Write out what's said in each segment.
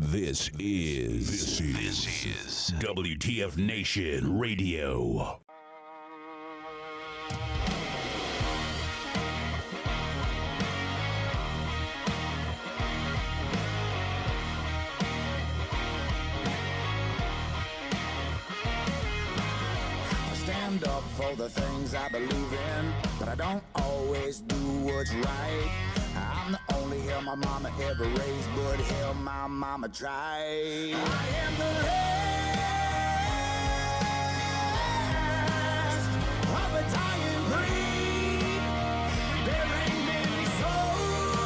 This is WTF Nation Radio. Stand up for the things I believe in, but I don't always do what's right. I'm the only hell my mama ever raised, but hell my mama tried. I am the last of a dying breed. There ain't many souls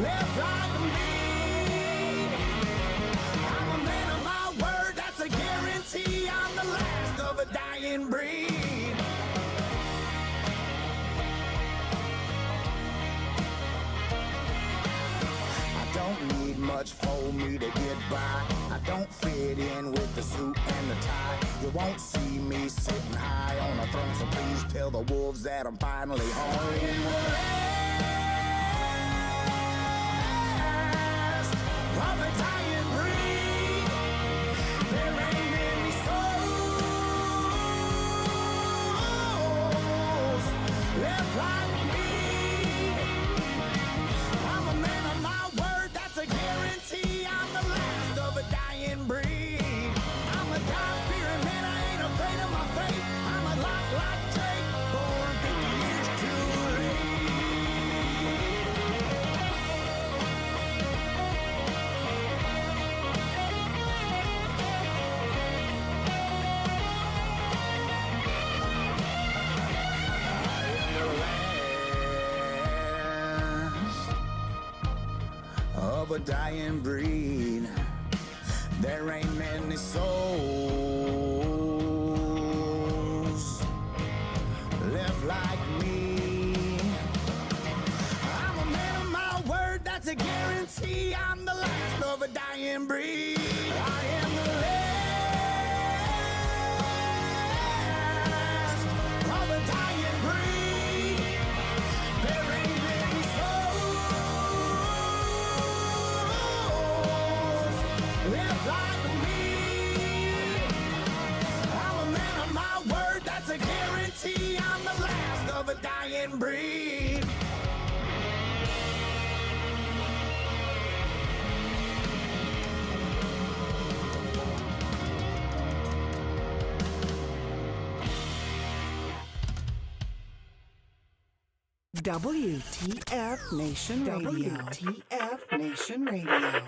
left like me. I'm a man of my word, that's a guarantee. I'm the last of a dying breed. Don't need much for me to get by. I don't fit in with the suit and the tie. You won't see me sitting high on a throne, so please tell the wolves that I'm finally home. Last of a dying breed. There ain't many souls left like me. I'm a man of my word, that's a guarantee. I'm the last of a dying breed. I'm a God-fearing man, I ain't afraid of my fate. I'm a lot like Jake, born 50 years too late. I am the last of a dying breed. There ain't many souls left like me. I'm a man of my word, that's a guarantee. I'm the last of a dying breed. I am the last of a dying breed. There ain't many souls left like me. I'm a man of my word, that's a guarantee. I'm the last of a dying breed. WTF Nation Radio. WTF Nation Radio.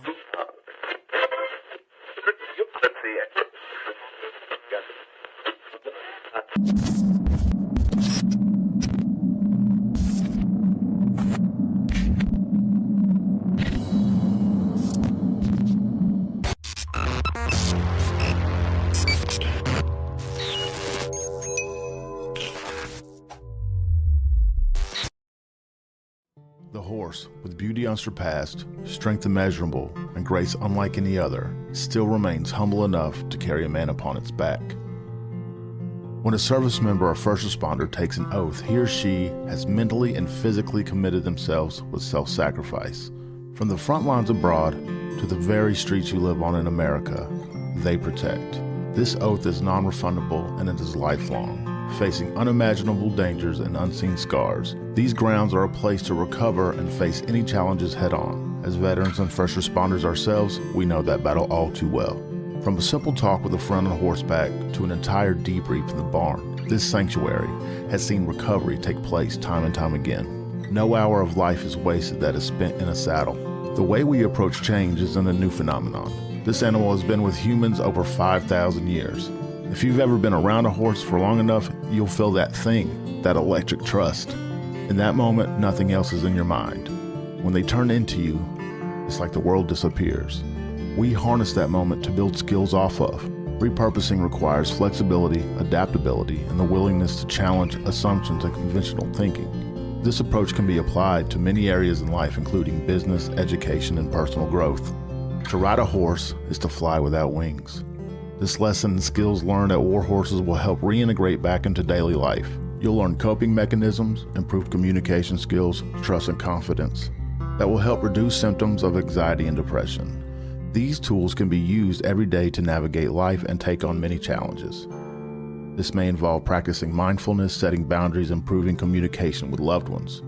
The horse, with beauty unsurpassed, strength immeasurable, and grace unlike any other, still remains humble enough to carry a man upon its back. When a service member or first responder takes an oath, he or she has mentally and physically committed themselves with self-sacrifice. From the front lines abroad to the very streets you live on in America, they protect. This oath is non-refundable and it is lifelong. Facing unimaginable dangers and unseen scars, these grounds are a place to recover and face any challenges head-on. As veterans and first responders ourselves, we know that battle all too well. From a simple talk with a friend on horseback to an entire debrief in the barn, this sanctuary has seen recovery take place time and time again. No hour of life is wasted that is spent in a saddle. The way we approach change isn't a new phenomenon. This animal has been with humans over 5,000 years. If you've ever been around a horse for long enough, you'll feel that thing, that electric trust. In that moment, nothing else is in your mind. When they turn into you, it's like the world disappears. We harness that moment to build skills off of. Repurposing requires flexibility, adaptability, and the willingness to challenge assumptions and conventional thinking. This approach can be applied to many areas in life, including business, education, and personal growth. To ride a horse is to fly without wings. This lesson and skills learned at war horses will help reintegrate back into daily life. You'll learn coping mechanisms, improved communication skills, trust and confidence. that will help reduce symptoms of anxiety and depression. These tools can be used every day to navigate life and take on many challenges. This may involve practicing mindfulness, setting boundaries, improving communication with loved ones.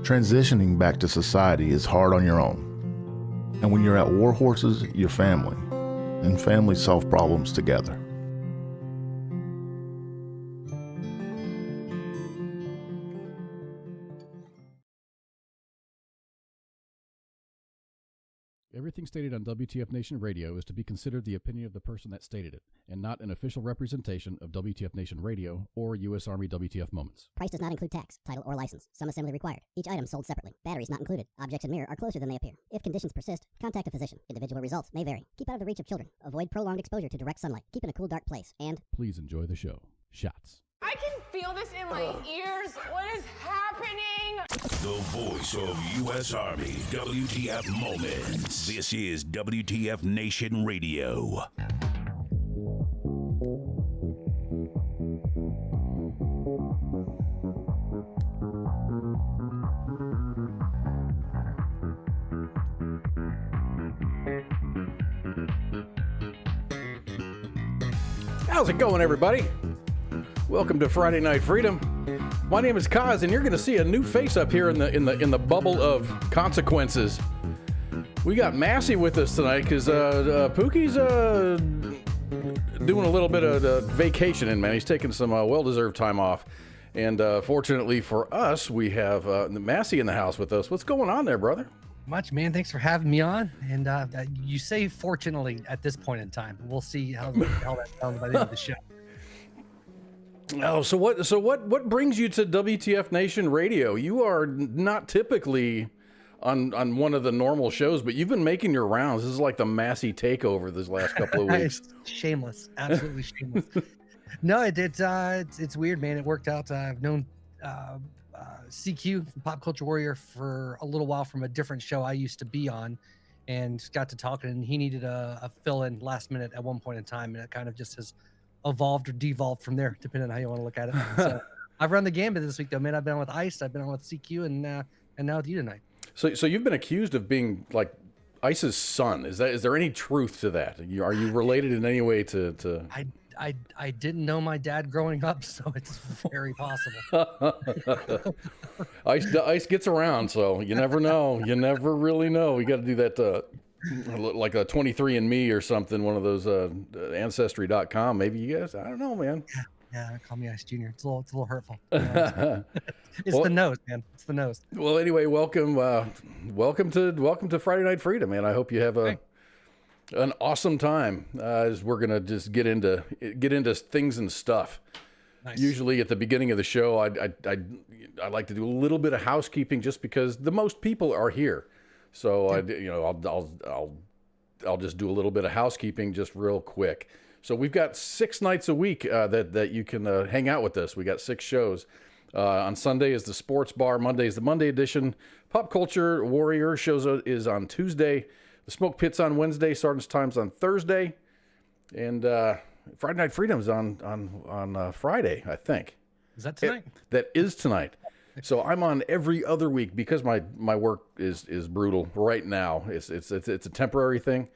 Transitioning back to society is hard on your own. And when you're at war horses, you're family, and families solve problems together. Everything stated on WTF Nation Radio is to be considered the opinion of the person that stated it, and not an official representation of WTF Nation Radio or U.S. Army WTF Moments. Price does not include tax, title, or license. Some assembly required. Each item sold separately. Batteries not included. Objects in mirror are closer than they appear. If conditions persist, contact a physician. Individual results may vary. Keep out of the reach of children. Avoid prolonged exposure to direct sunlight. Keep in a cool, dark place. And please enjoy the show. Shots. I can feel this in my ears. What is happening? The voice of U.S. Army, WTF Moments. This is WTF Nation Radio. How's it going, everybody? Welcome to Friday Night Freedom. My name is Kaz, and you're going to see a new face up here in the bubble of consequences. We got Massey with us tonight because Pookie's doing a little bit of vacationing, man. He's taking some well-deserved time off, and fortunately for us, we have Massey in the house with us. What's going on there, brother? Much, man. Thanks for having me on. And you say fortunately at this point in time. We'll see how that sounds by the end of the show. Oh, so what brings you to WTF Nation Radio? You are not typically on one of the normal shows, but you've been making your rounds. This is like the Massey takeover this last couple of weeks. Shameless, absolutely shameless. No, it's weird, man. It worked out. I've known CQ, Pop Culture Warrior, for a little while from a different show I used to be on, and got to talking, and he needed a fill-in last minute at one point in time, and it kind of just has evolved or devolved from there, depending on how you want to look at it. So I've run the gambit this week, though, man. I've been on with Ice, I've been on with CQ, and now with you tonight. So you've been accused of being like Ice's son. Is there any truth to that? Are you related in any way to? I didn't know my dad growing up, so it's very possible. Ice gets around, so you never know. You never really know. You got to do that. Like a 23andMe or something, one of those Ancestry.com. Maybe you guys, I don't know, man. Yeah, call me Ice Jr. It's a little hurtful. It's the nose, man. It's the nose. Well, anyway, welcome to Friday Night Freedom, man. I hope you have an awesome time as we're gonna just get into things and stuff. Nice. Usually at the beginning of the show, I like to do a little bit of housekeeping just because the most people are here. So I'll just do a little bit of housekeeping just real quick. So we've got 6 nights a week that you can hang out with us. We got 6 shows. On Sunday is the Sports Bar. Monday is the Monday edition. Pop Culture Warrior shows is on Tuesday. The Smoke Pit's on Wednesday. Sergeant's Time's on Thursday, and Friday Night Freedom's on Friday, I think. Is that tonight? That is tonight. So I'm on every other week because my work is brutal right now. It's a temporary thing.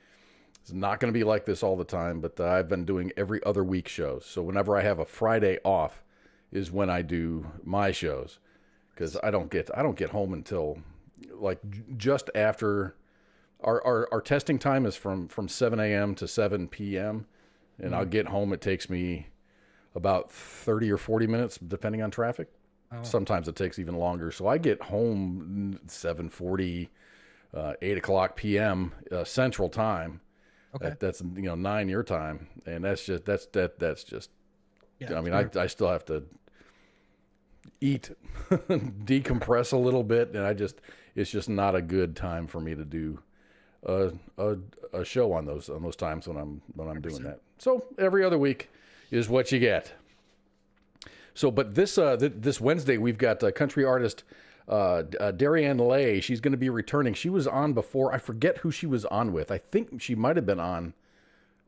It's not going to be like this all the time, but I've been doing every other week shows. So whenever I have a Friday off is when I do my shows, because I don't get home until like just after our testing time is from 7 a.m. to 7 p.m. and I'll get home. It takes me about 30 or 40 minutes depending on traffic. Oh. Sometimes it takes even longer. So I get home 7:40, 8 o'clock p.m. Central Time. Okay. That's 9 your time, and that's just. Yeah, I mean, I still have to eat, decompress a little bit, and it's just not a good time for me to do a show on those times when I'm doing that. So every other week is what you get. So, but this Wednesday we've got country artist Darianne Lay. She's going to be returning. She was on before. I forget who she was on with. I think she might have been on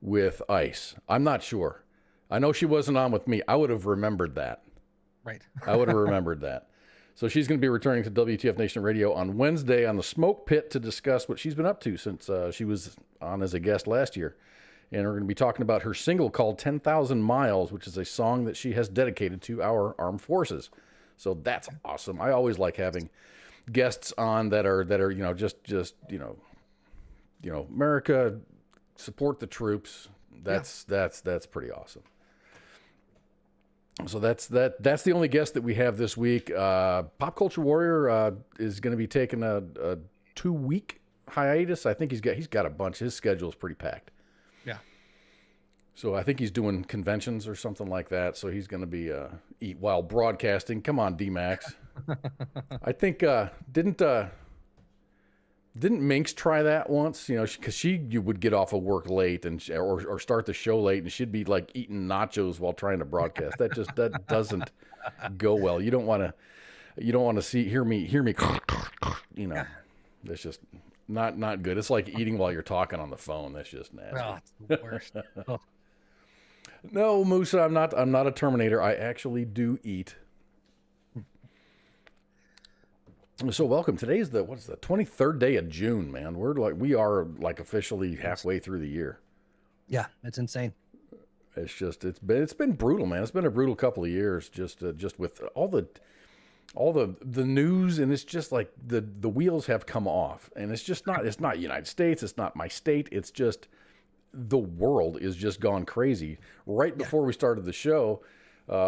with Ice. I'm not sure. I know she wasn't on with me. I would have remembered that. Right. I would have remembered that. So she's going to be returning to WTF Nation Radio on Wednesday on the Smoke Pit to discuss what she's been up to since she was on as a guest last year. And we're going to be talking about her single called 10,000 Miles, which is a song that she has dedicated to our armed forces. So that's awesome. I always like having guests on that are just America, support the troops. That's pretty awesome. So that's the only guest that we have this week. Pop Culture Warrior is going to be taking a 2-week hiatus. I think he's got a bunch. His schedule is pretty packed. Yeah. So I think he's doing conventions or something like that. So he's going to be eat while broadcasting. Come on, D-Max. I think didn't Minx try that once? Because you would get off of work late or start the show late, and she'd be like eating nachos while trying to broadcast. That doesn't go well. You don't want to hear me. That's just not good. It's like eating while you're talking on the phone. That's just nasty. Oh, it's the worst. Oh. No, Musa, I'm not a Terminator. I actually do eat. So welcome. Today's the 23rd day of June, man. We are officially halfway through the year. Yeah, it's insane. It's been brutal, man. It's been a brutal couple of years, just with all the news, and it's just like the wheels have come off, and it's not United States, it's not my state, it's just the world is just gone crazy. Right before we started the show,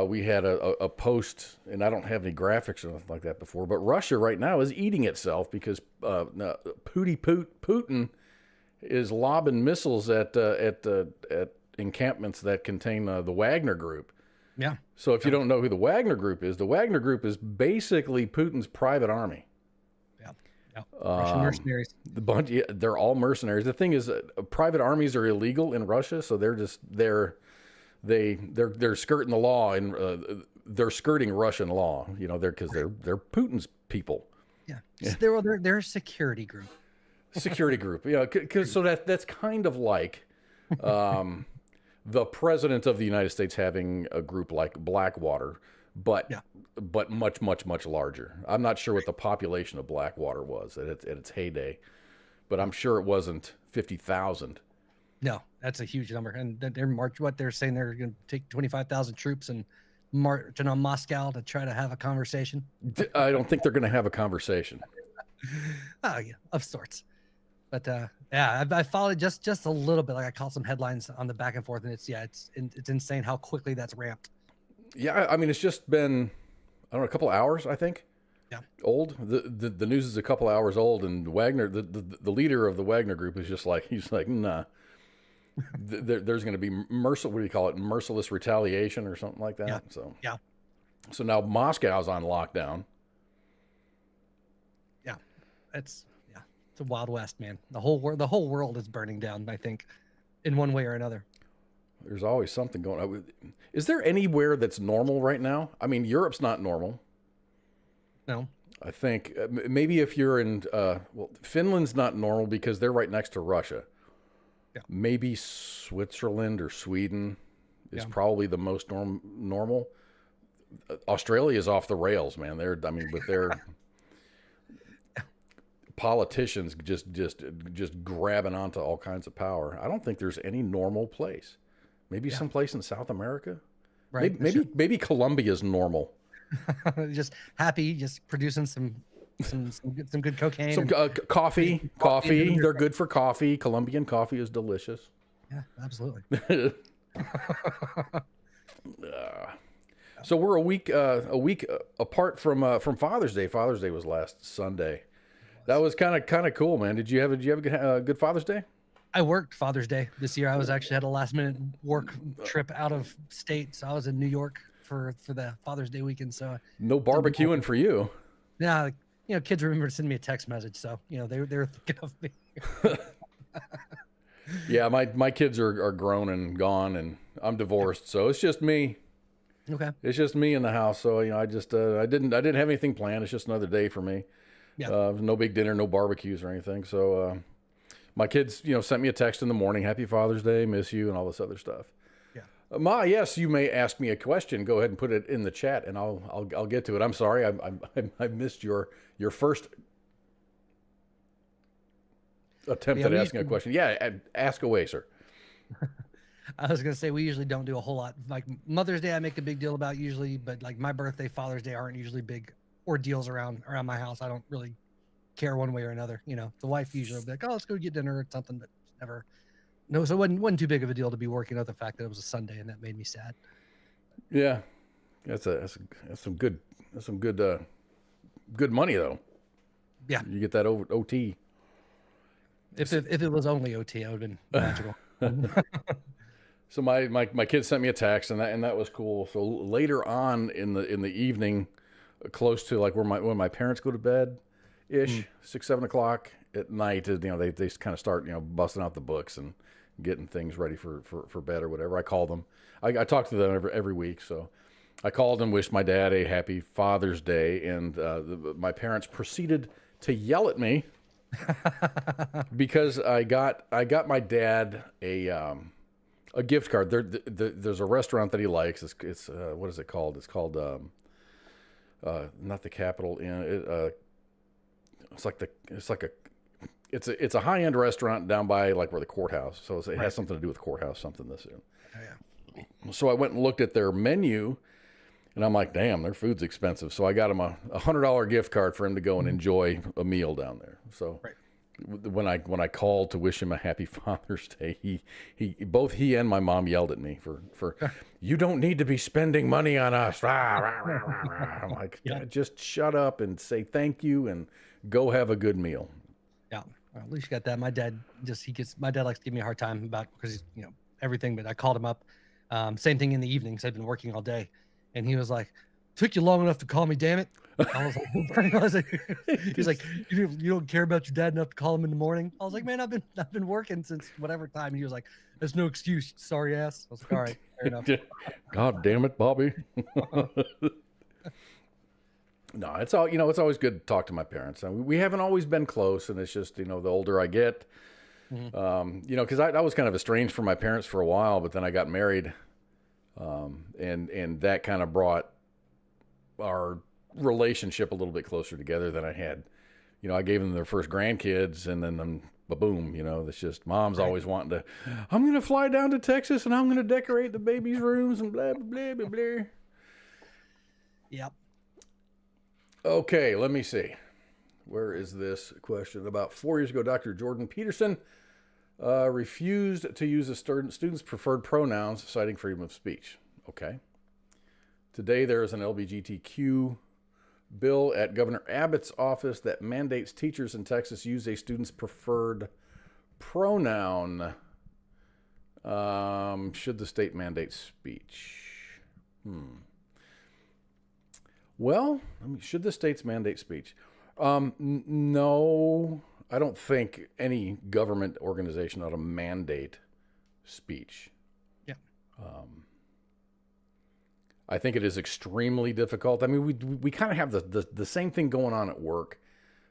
we had a post, and I don't have any graphics or anything like that before, but Russia right now is eating itself because Putin is lobbing missiles at encampments that contain the Wagner Group. Yeah. So if you don't know who the Wagner Group is basically Putin's private army. Yeah. Russian mercenaries. They're all mercenaries. The thing is, private armies are illegal in Russia, so they're skirting the law, and they're skirting Russian law. Because they're Putin's people. Yeah. So they're a security group. Security group. Yeah. So that's kind of like the president of the United States having a group like Blackwater, but much, much, much larger. I'm not sure what the population of Blackwater was at its heyday, but I'm sure it wasn't 50,000. No, that's a huge number. And they're saying they're going to take 25,000 troops and marching on Moscow to try to have a conversation. I don't think they're going to have a conversation. Oh, yeah, of sorts. But I followed just a little bit. Like I caught some headlines on the back and forth, and it's insane how quickly that's ramped. Yeah, I mean, it's just been, I don't know, a couple of hours, I think. Yeah. Old. The news is a couple of hours old, and Wagner, the leader of the Wagner Group, is just like, he's like, nah. There's going to be merciless retaliation or something like that. Yeah. So now Moscow's on lockdown. Yeah, it's a Wild West, man. The whole world is burning down, I think, in one way or another. There's always something going on. Is there anywhere that's normal right now? I mean, Europe's not normal. No. I think maybe if you're in, Finland's not normal because they're right next to Russia. Yeah. Maybe Switzerland or Sweden is probably the most normal. Australia is off the rails, man. With their politicians just grabbing onto all kinds of power. I don't think there's any normal place. Maybe someplace in South America. Right. Maybe Colombia's normal. Just happy, just producing some good cocaine. Some coffee. They're good for coffee. Colombian coffee is delicious. Yeah, absolutely. So we're a week apart from Father's Day. Father's Day was last Sunday. That was kind of cool, man. Did you have a good Father's Day? I worked Father's Day this year. I was actually had a last minute work trip out of state, so I was in New York for the Father's Day weekend. So no barbecuing for you. Yeah, kids remember to send me a text message, so they were thinking of me. Yeah, my kids are grown and gone, and I'm divorced, so it's just me. Okay. It's just me in the house, so I just I didn't have anything planned. It's just another day for me. Yeah. No big dinner, no barbecues or anything. So my kids, sent me a text in the morning, Happy Father's Day, miss you, and all this other stuff. Yeah. Ma, yes, you may ask me a question. Go ahead and put it in the chat, and I'll get to it. I'm sorry, I missed your first attempt at asking a question. Yeah, ask away, sir. I was gonna say we usually don't do a whole lot. Like Mother's Day, I make a big deal about usually, but like my birthday, Father's Day aren't usually big ordeals around my house. I don't really care one way or another. You know, the wife usually will be like, "Oh, let's go get dinner" or something, but never. No, so it wasn't too big of a deal to be working out the fact that it was a Sunday, and that made me sad. Yeah, that's some good good money though. Yeah, you get that OT. If it was only OT, it would have been magical. So my kid sent me a text, and that was cool. So later on in the evening, close to like when my parents go to bed, ish, 6-7 o'clock at night, you know, they kind of start, you know, busting out the books and getting things ready for bed or whatever. I call them. I talk to them every week, so I called and wished my dad a happy Father's Day, and my parents proceeded to yell at me because I got my dad a gift card. There's a restaurant that he likes. It's what is it called? It's called not the Capitol Inn. It's a high end restaurant down by like where the courthouse. So it has something to do with courthouse. Something this. Oh, yeah. So I went and looked at their menu, and I'm like, damn, their food's expensive. So I got him a $100 gift card for him to go and enjoy a meal down there. So. Right. When I called to wish him a happy Father's Day, both he and my mom yelled at me for you don't need to be spending money on us. I'm like, just shut up and say thank you and go have a good meal. Yeah, well, at least you got that. My dad likes to give me a hard time about because he's, you know, everything. But I called him up, same thing in the evening because I've been working all day, and he was like, "Took you long enough to call me, damn it." I was like, he's like, you don't care about your dad enough to call him in the morning. I was like, man, I've been working since whatever time. And he was like, there's no excuse, sorry ass. I was like, all right, fair enough. God damn it, Bobby. No, it's always good to talk to my parents. We haven't always been close, and it's just, you know, the older I get, you know, because I was kind of estranged from my parents for a while, but then I got married, and that kind of brought our relationship a little bit closer together than I had. You know, I gave them their first grandkids, and then ba-boom, you know, it's just mom's always wanting to, I'm going to fly down to Texas and I'm going to decorate the baby's rooms and blah, blah, blah, blah. Yep. Okay, let me see. Where is this question? About 4 years ago, Dr. Jordan Peterson refused to use a student's preferred pronouns, citing freedom of speech. Okay. Today, there is an LGBTQ bill at Governor Abbott's office that mandates teachers in Texas use a student's preferred pronoun. Should the state mandate speech? Well, should the states mandate speech? No, I don't think any government organization ought to mandate speech. Yeah. I think it is extremely difficult. I mean, we kind of have the same thing going on at work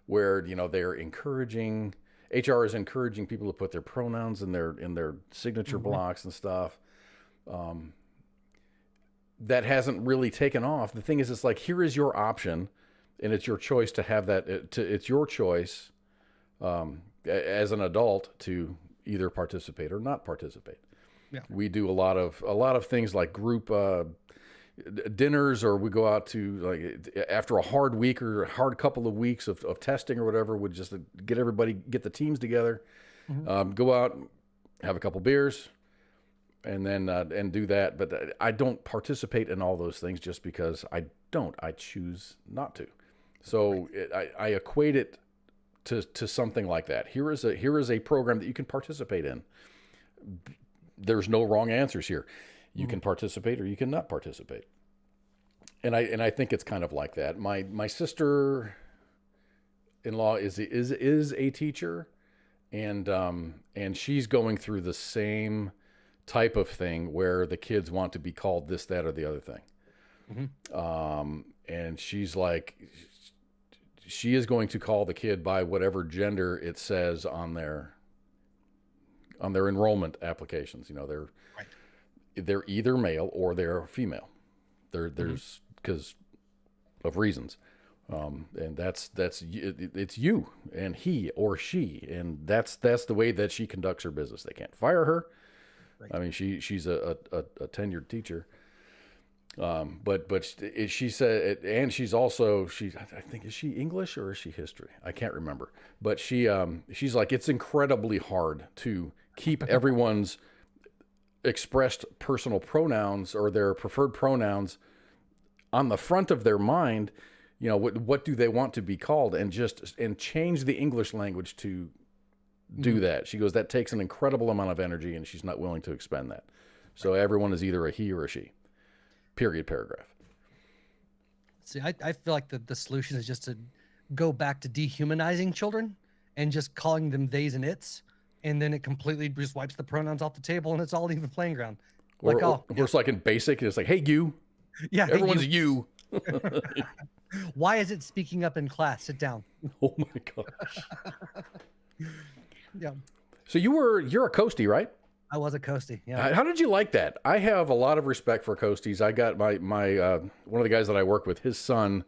where, you know, they're encouraging, HR is encouraging people to put their pronouns in their signature blocks and stuff. That hasn't really taken off. The thing is, it's like, here is your option, and it's your choice to have that. It's your choice as an adult to either participate or not participate. Yeah. We do a lot of things like group dinners, or we go out to, like, after a hard week or a hard couple of weeks of testing or whatever, we just get the teams together, go out, have a couple beers, and then and do that. But I don't participate in all those things just because I choose not to. So I equate it to something like that. Here is a program that you can participate in. There's no wrong answers here. You can participate or you cannot participate. And I think it's kind of like that. My sister-in-law is a teacher, and she's going through the same type of thing where the kids want to be called this, that, or the other thing. And she's like, she is going to call the kid by whatever gender it says on their enrollment applications. You know, they're either male or they're female. There's because of reasons. And it's you and he or she, and that's the way that she conducts her business. They can't fire her. Right. I mean, she's a tenured teacher. But she said, and she's also, I think, is she English or is she history? I can't remember. But she's like, it's incredibly hard to keep everyone's expressed personal pronouns or their preferred pronouns on the front of their mind. You know, what do they want to be called, and change the English language to do that. She goes, that takes an incredible amount of energy, and she's not willing to expend that. So everyone is either a he or a she. Period, paragraph. See, I feel like the solution is just to go back to dehumanizing children and just calling them theys and its, and then it completely just wipes the pronouns off the table, and it's all even playing ground. Like, or it's like in basic, it's like, hey, you. Yeah, everyone's hey, you. Why is it speaking up in class? Sit down. Oh my gosh. Yeah. So you're a Coastie, right? I was a Coastie. Yeah. How did you like that? I have a lot of respect for Coasties. I got my one of the guys that I work with, his son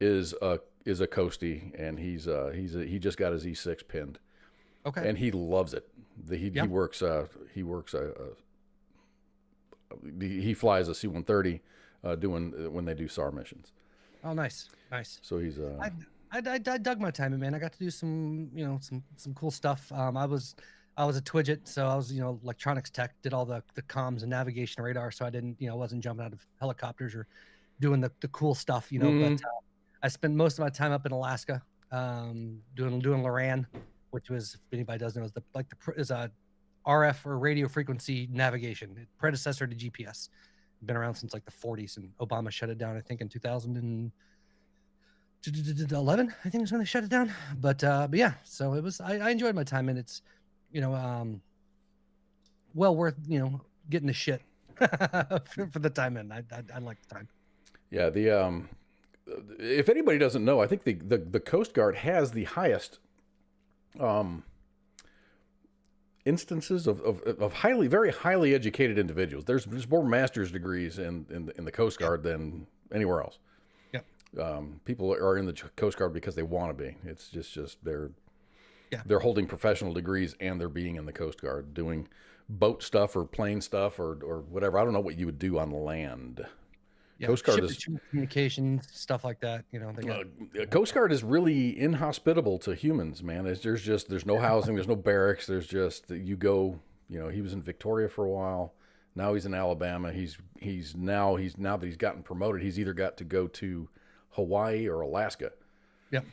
is a Coastie, and he just got his E6 pinned. Okay. And he loves it. He flies a C-130 when they do SAR missions. Oh, nice. So he's I dug my time in, man. I got to do some cool stuff. I was a Twidget, so I was, electronics tech, did all the comms and navigation radar. So I didn't, wasn't jumping out of helicopters or doing the cool stuff, but I spent most of my time up in Alaska, doing Loran, which was, if anybody doesn't know, is a RF or radio frequency navigation, predecessor to GPS. Been around since like the 40s, and Obama shut it down, I think, in 2011, I think is when they shut it down. But yeah, so it was, I enjoyed my time, and it's, well worth, getting the shit for the time in. I like the time. Yeah. If anybody doesn't know, I think the Coast Guard has the highest, instances of very highly educated individuals. There's more master's degrees in the Coast Guard than anywhere else. Yeah. People are in the Coast Guard because they want to be. It's just they're holding professional degrees, and they're being in the Coast Guard doing boat stuff or plane stuff or whatever. I don't know what you would do on land. Yeah, Coast Guard is communication, stuff like that. Coast Guard is really inhospitable to humans, man. There's no housing, there's no barracks. There's just, you go. He was in Victoria for a while. Now he's in Alabama. He's now that he's gotten promoted, he's either got to go to Hawaii or Alaska. Yep.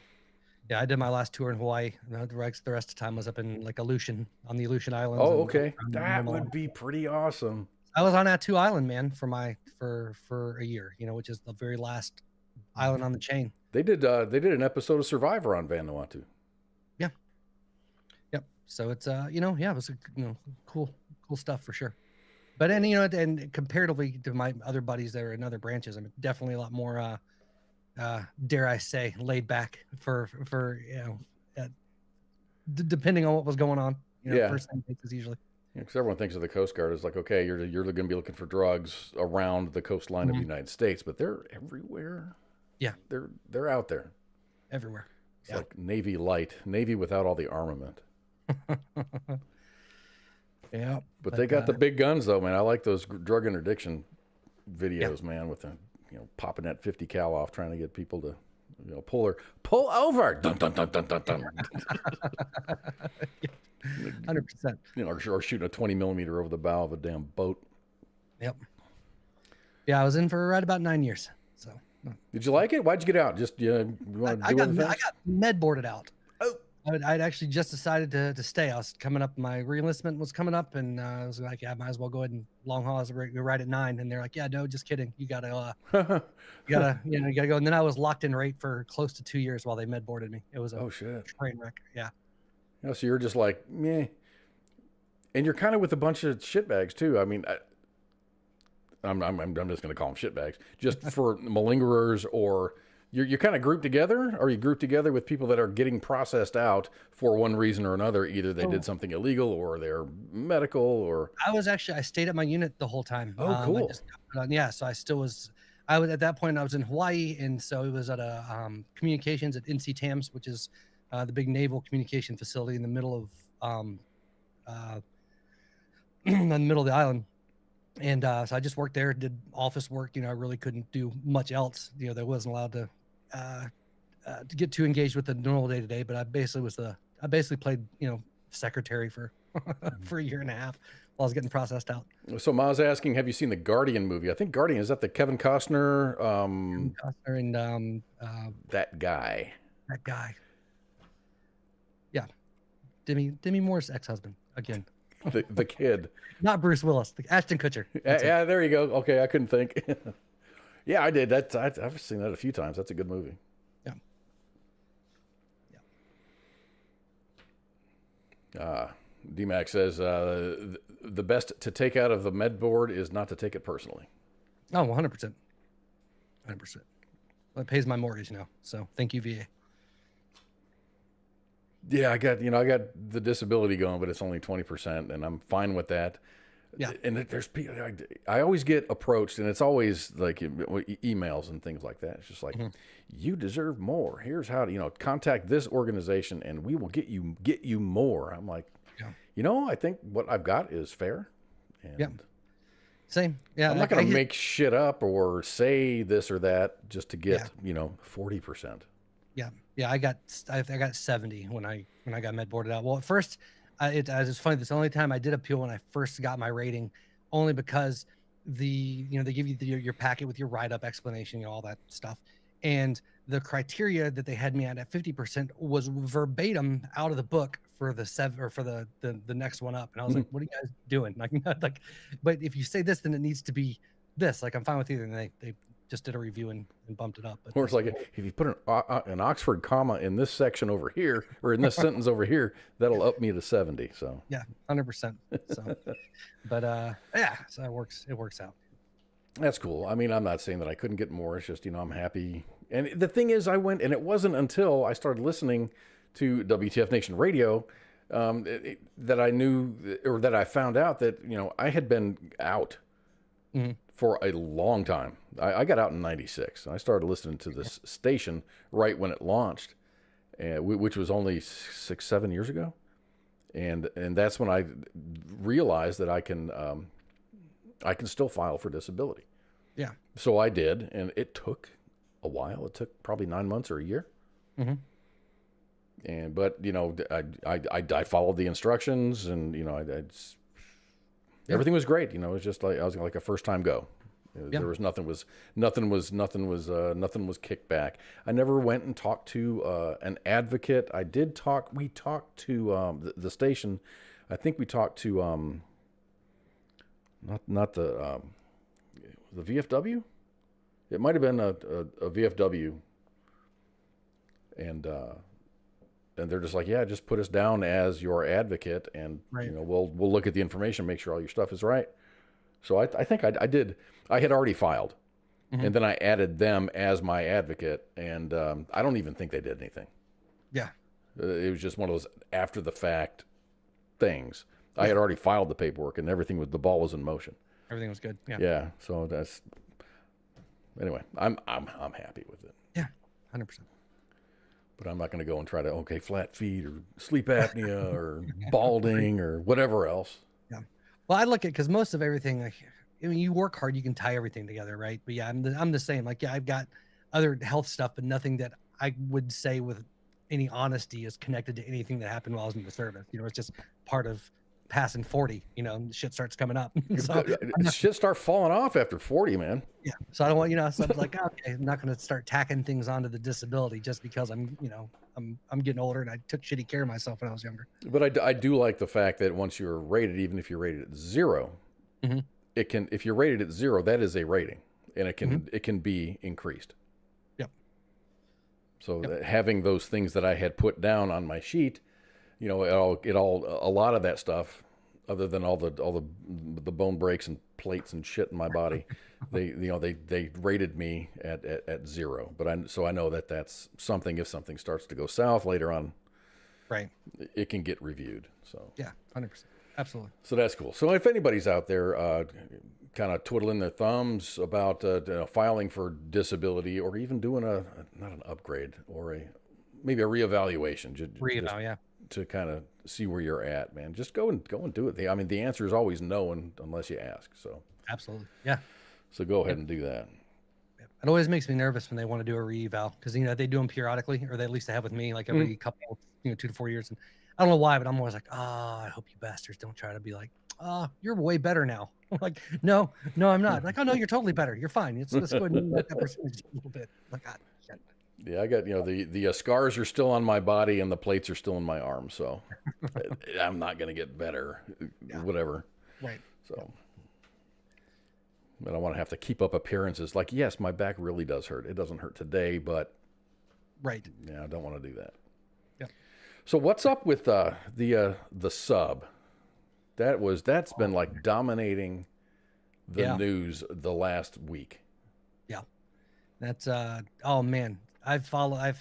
Yeah, I did my last tour in Hawaii. The rest of the time was up in like Aleutian, on the Aleutian Islands. Oh, okay. That would be pretty awesome. I was on Attu Island, man, for a year, which is the very last island on the chain. They did an episode of Survivor on Vanuatu. Yeah. Yep. So it's it was cool stuff for sure. But then and comparatively to my other buddies that are in other branches, I'm definitely a lot more dare I say laid back for depending on what was going on. First thing is usually. Because everyone thinks of the Coast Guard as like, okay, you're going to be looking for drugs around the coastline of the United States, but they're everywhere. Yeah, they're out there, everywhere. It's like Navy light, Navy without all the armament. Yeah, but they got the big guns though, man. I like those drug interdiction videos, man, with the popping that 50 cal off, trying to get people to pull over. Dun, dun, dun, dun, dun, dun. 100%. Or shooting a 20 millimeter over the bow of a damn boat. Yep. Yeah, I was in for right about 9 years. So. Did you like it? Why'd you get out? Just I got med boarded out. Oh. I'd actually just decided to stay. I was coming up. My reenlistment was coming up, and I was like, yeah, I might as well go ahead and long haul as right at 9. And they're like, yeah, no, just kidding. You gotta, you gotta go. And then I was locked in rate for close to 2 years while they med boarded me. It was a train wreck. Yeah. So you're just like, meh. And you're kind of with a bunch of shitbags too. I mean, I'm just going to call them shitbags, just for malingerers or You're kind of grouped together, or you grouped together with people that are getting processed out for one reason or another. Either they did something illegal, or they're medical, or... I stayed at my unit the whole time. Oh, cool. I just got put on, yeah, so I was at that point, I was in Hawaii, and so it was at a communications at NC Tams, which is the big naval communication facility in the middle of in the middle of the island. And so I just worked there, did office work. I really couldn't do much else. That wasn't allowed to get too engaged with the normal day to day. But I basically played, secretary for for a year and a half while I was getting processed out. So Ma's asking, have you seen the Guardian movie? I think Guardian, is that the Kevin Costner? Kevin Costner and that guy. That guy. Yeah, Demi Moore's ex-husband again. The kid. Not Bruce Willis, Ashton Kutcher. Yeah, there you go. Okay, I couldn't think. Yeah, I did. That I've seen that a few times. That's a good movie. Yeah. DMAC says the best to take out of the med board is not to take it personally. Oh, 100%. 100%. Well, it pays my mortgage now. So thank you, VA. Yeah, I got the disability going, but it's only 20%, and I'm fine with that. Yeah. And there's people, I always get approached, and it's always like emails and things like that. It's just like, you deserve more. Here's how to, contact this organization, and we will get you more. I'm like, I think what I've got is fair. And Same. Yeah. I'm not going to make shit up or say this or that just to get, 40%. Yeah. Yeah. I got 70 when I got med boarded out. Well, at first, it's funny. That's the only time I did appeal when I first got my rating, only because they give you your packet with your write-up explanation, all that stuff. And the criteria that they had me at 50% was verbatim out of the book for the next one up. And I was like, what are you guys doing? Like, but if you say this, then it needs to be this. Like, I'm fine with either. And they just did a review and bumped it up. But or it's like, if you put an Oxford comma in this section over here, or in this sentence over here, that'll up me to 70. So yeah, 100%. So, but so it works out. That's cool. I mean, I'm not saying that I couldn't get more. It's just, I'm happy. And the thing is, I went, and it wasn't until I started listening to WTF Nation Radio that I knew, or that I found out that, I had been out for a long time. I got out in 96. I started listening to this station right when it launched, which was only 6-7 years ago. And that's when I realized that I can still file for disability. Yeah. So I did, and it took a while. It took probably 9 months or a year. But I followed the instructions, and everything was great. It was just like I was like a first time go. There was nothing was kicked back. I never went and talked to an advocate. We talked to the station. I think we talked to not the VFW. It might have been a VFW, and they're just like, yeah, just put us down as your advocate, and we'll look at the information, make sure all your stuff is right. So I think I did. I had already filed, and then I added them as my advocate, and I don't even think they did anything. Yeah, it was just one of those after the fact things. I had already filed the paperwork, and the ball was in motion. Everything was good. Yeah. Yeah. So that's anyway. I'm happy with it. Yeah, 100%. But I'm not going to go and try to flat feet or sleep apnea or balding or whatever else. Yeah. Well, I look at, because most of everything, you work hard, you can tie everything together, right? But yeah, I'm the same. Like, yeah, I've got other health stuff, but nothing that I would say with any honesty is connected to anything that happened while I was in the service. It's just part of passing 40, shit starts coming up. So shit start falling off after 40, man. Yeah. So I don't want, so I'm like, okay, I'm not going to start tacking things onto the disability just because I'm getting older and I took shitty care of myself when I was younger. But I do like the fact that once you're rated, even if you're rated at 0, if you're rated at 0, that is a rating, and it can be increased. Yep. So having those things that I had put down on my sheet, a lot of that stuff other than all the bone breaks and plates and shit in my body. They rated me at 0, but I know that's something. If something starts to go south later on, right, it can get reviewed. So yeah, 100%, absolutely. So that's cool. So if anybody's out there kind of twiddling their thumbs about filing for disability, or even doing not an upgrade, or maybe a reevaluation, just to kind of see where you're at, man, just go and do it. I mean, the answer is always no unless you ask. So absolutely, yeah. So go ahead and do that. It always makes me nervous when they want to do a re-eval, because they do them periodically, or at least they have with me, like every couple, 2 to 4 years. And I don't know why, but I'm always like, I hope you bastards don't try to be like, you're way better now. I'm like, no, I'm not. Like, oh no, you're totally better. You're fine. Let's go ahead and let that percentage a little bit. Like, God, shit. Yeah, I got the scars are still on my body and the plates are still in my arm, so I'm not gonna get better, whatever. Right. So. I don't want to have to keep up appearances. Like, yes, my back really does hurt. It doesn't hurt today, but right. Yeah, I don't want to do that. Yeah. So what's up with the sub? That's been like dominating the news the last week. Yeah. That's oh man, I followed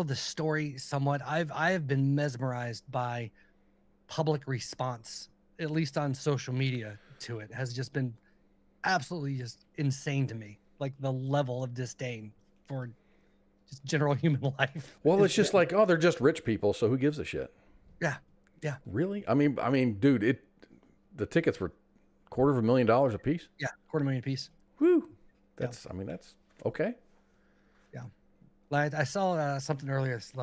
the story somewhat. I have been mesmerized by public response, at least on social media, to it. Has just been absolutely just insane to me, like the level of disdain for just general human life. Well, it's just like, they're just rich people, so who gives a shit? Yeah Really? I mean dude, the tickets were $250,000 a piece. Yeah, $250,000 a piece. Woo. That's that's okay. Yeah, I saw something earlier. This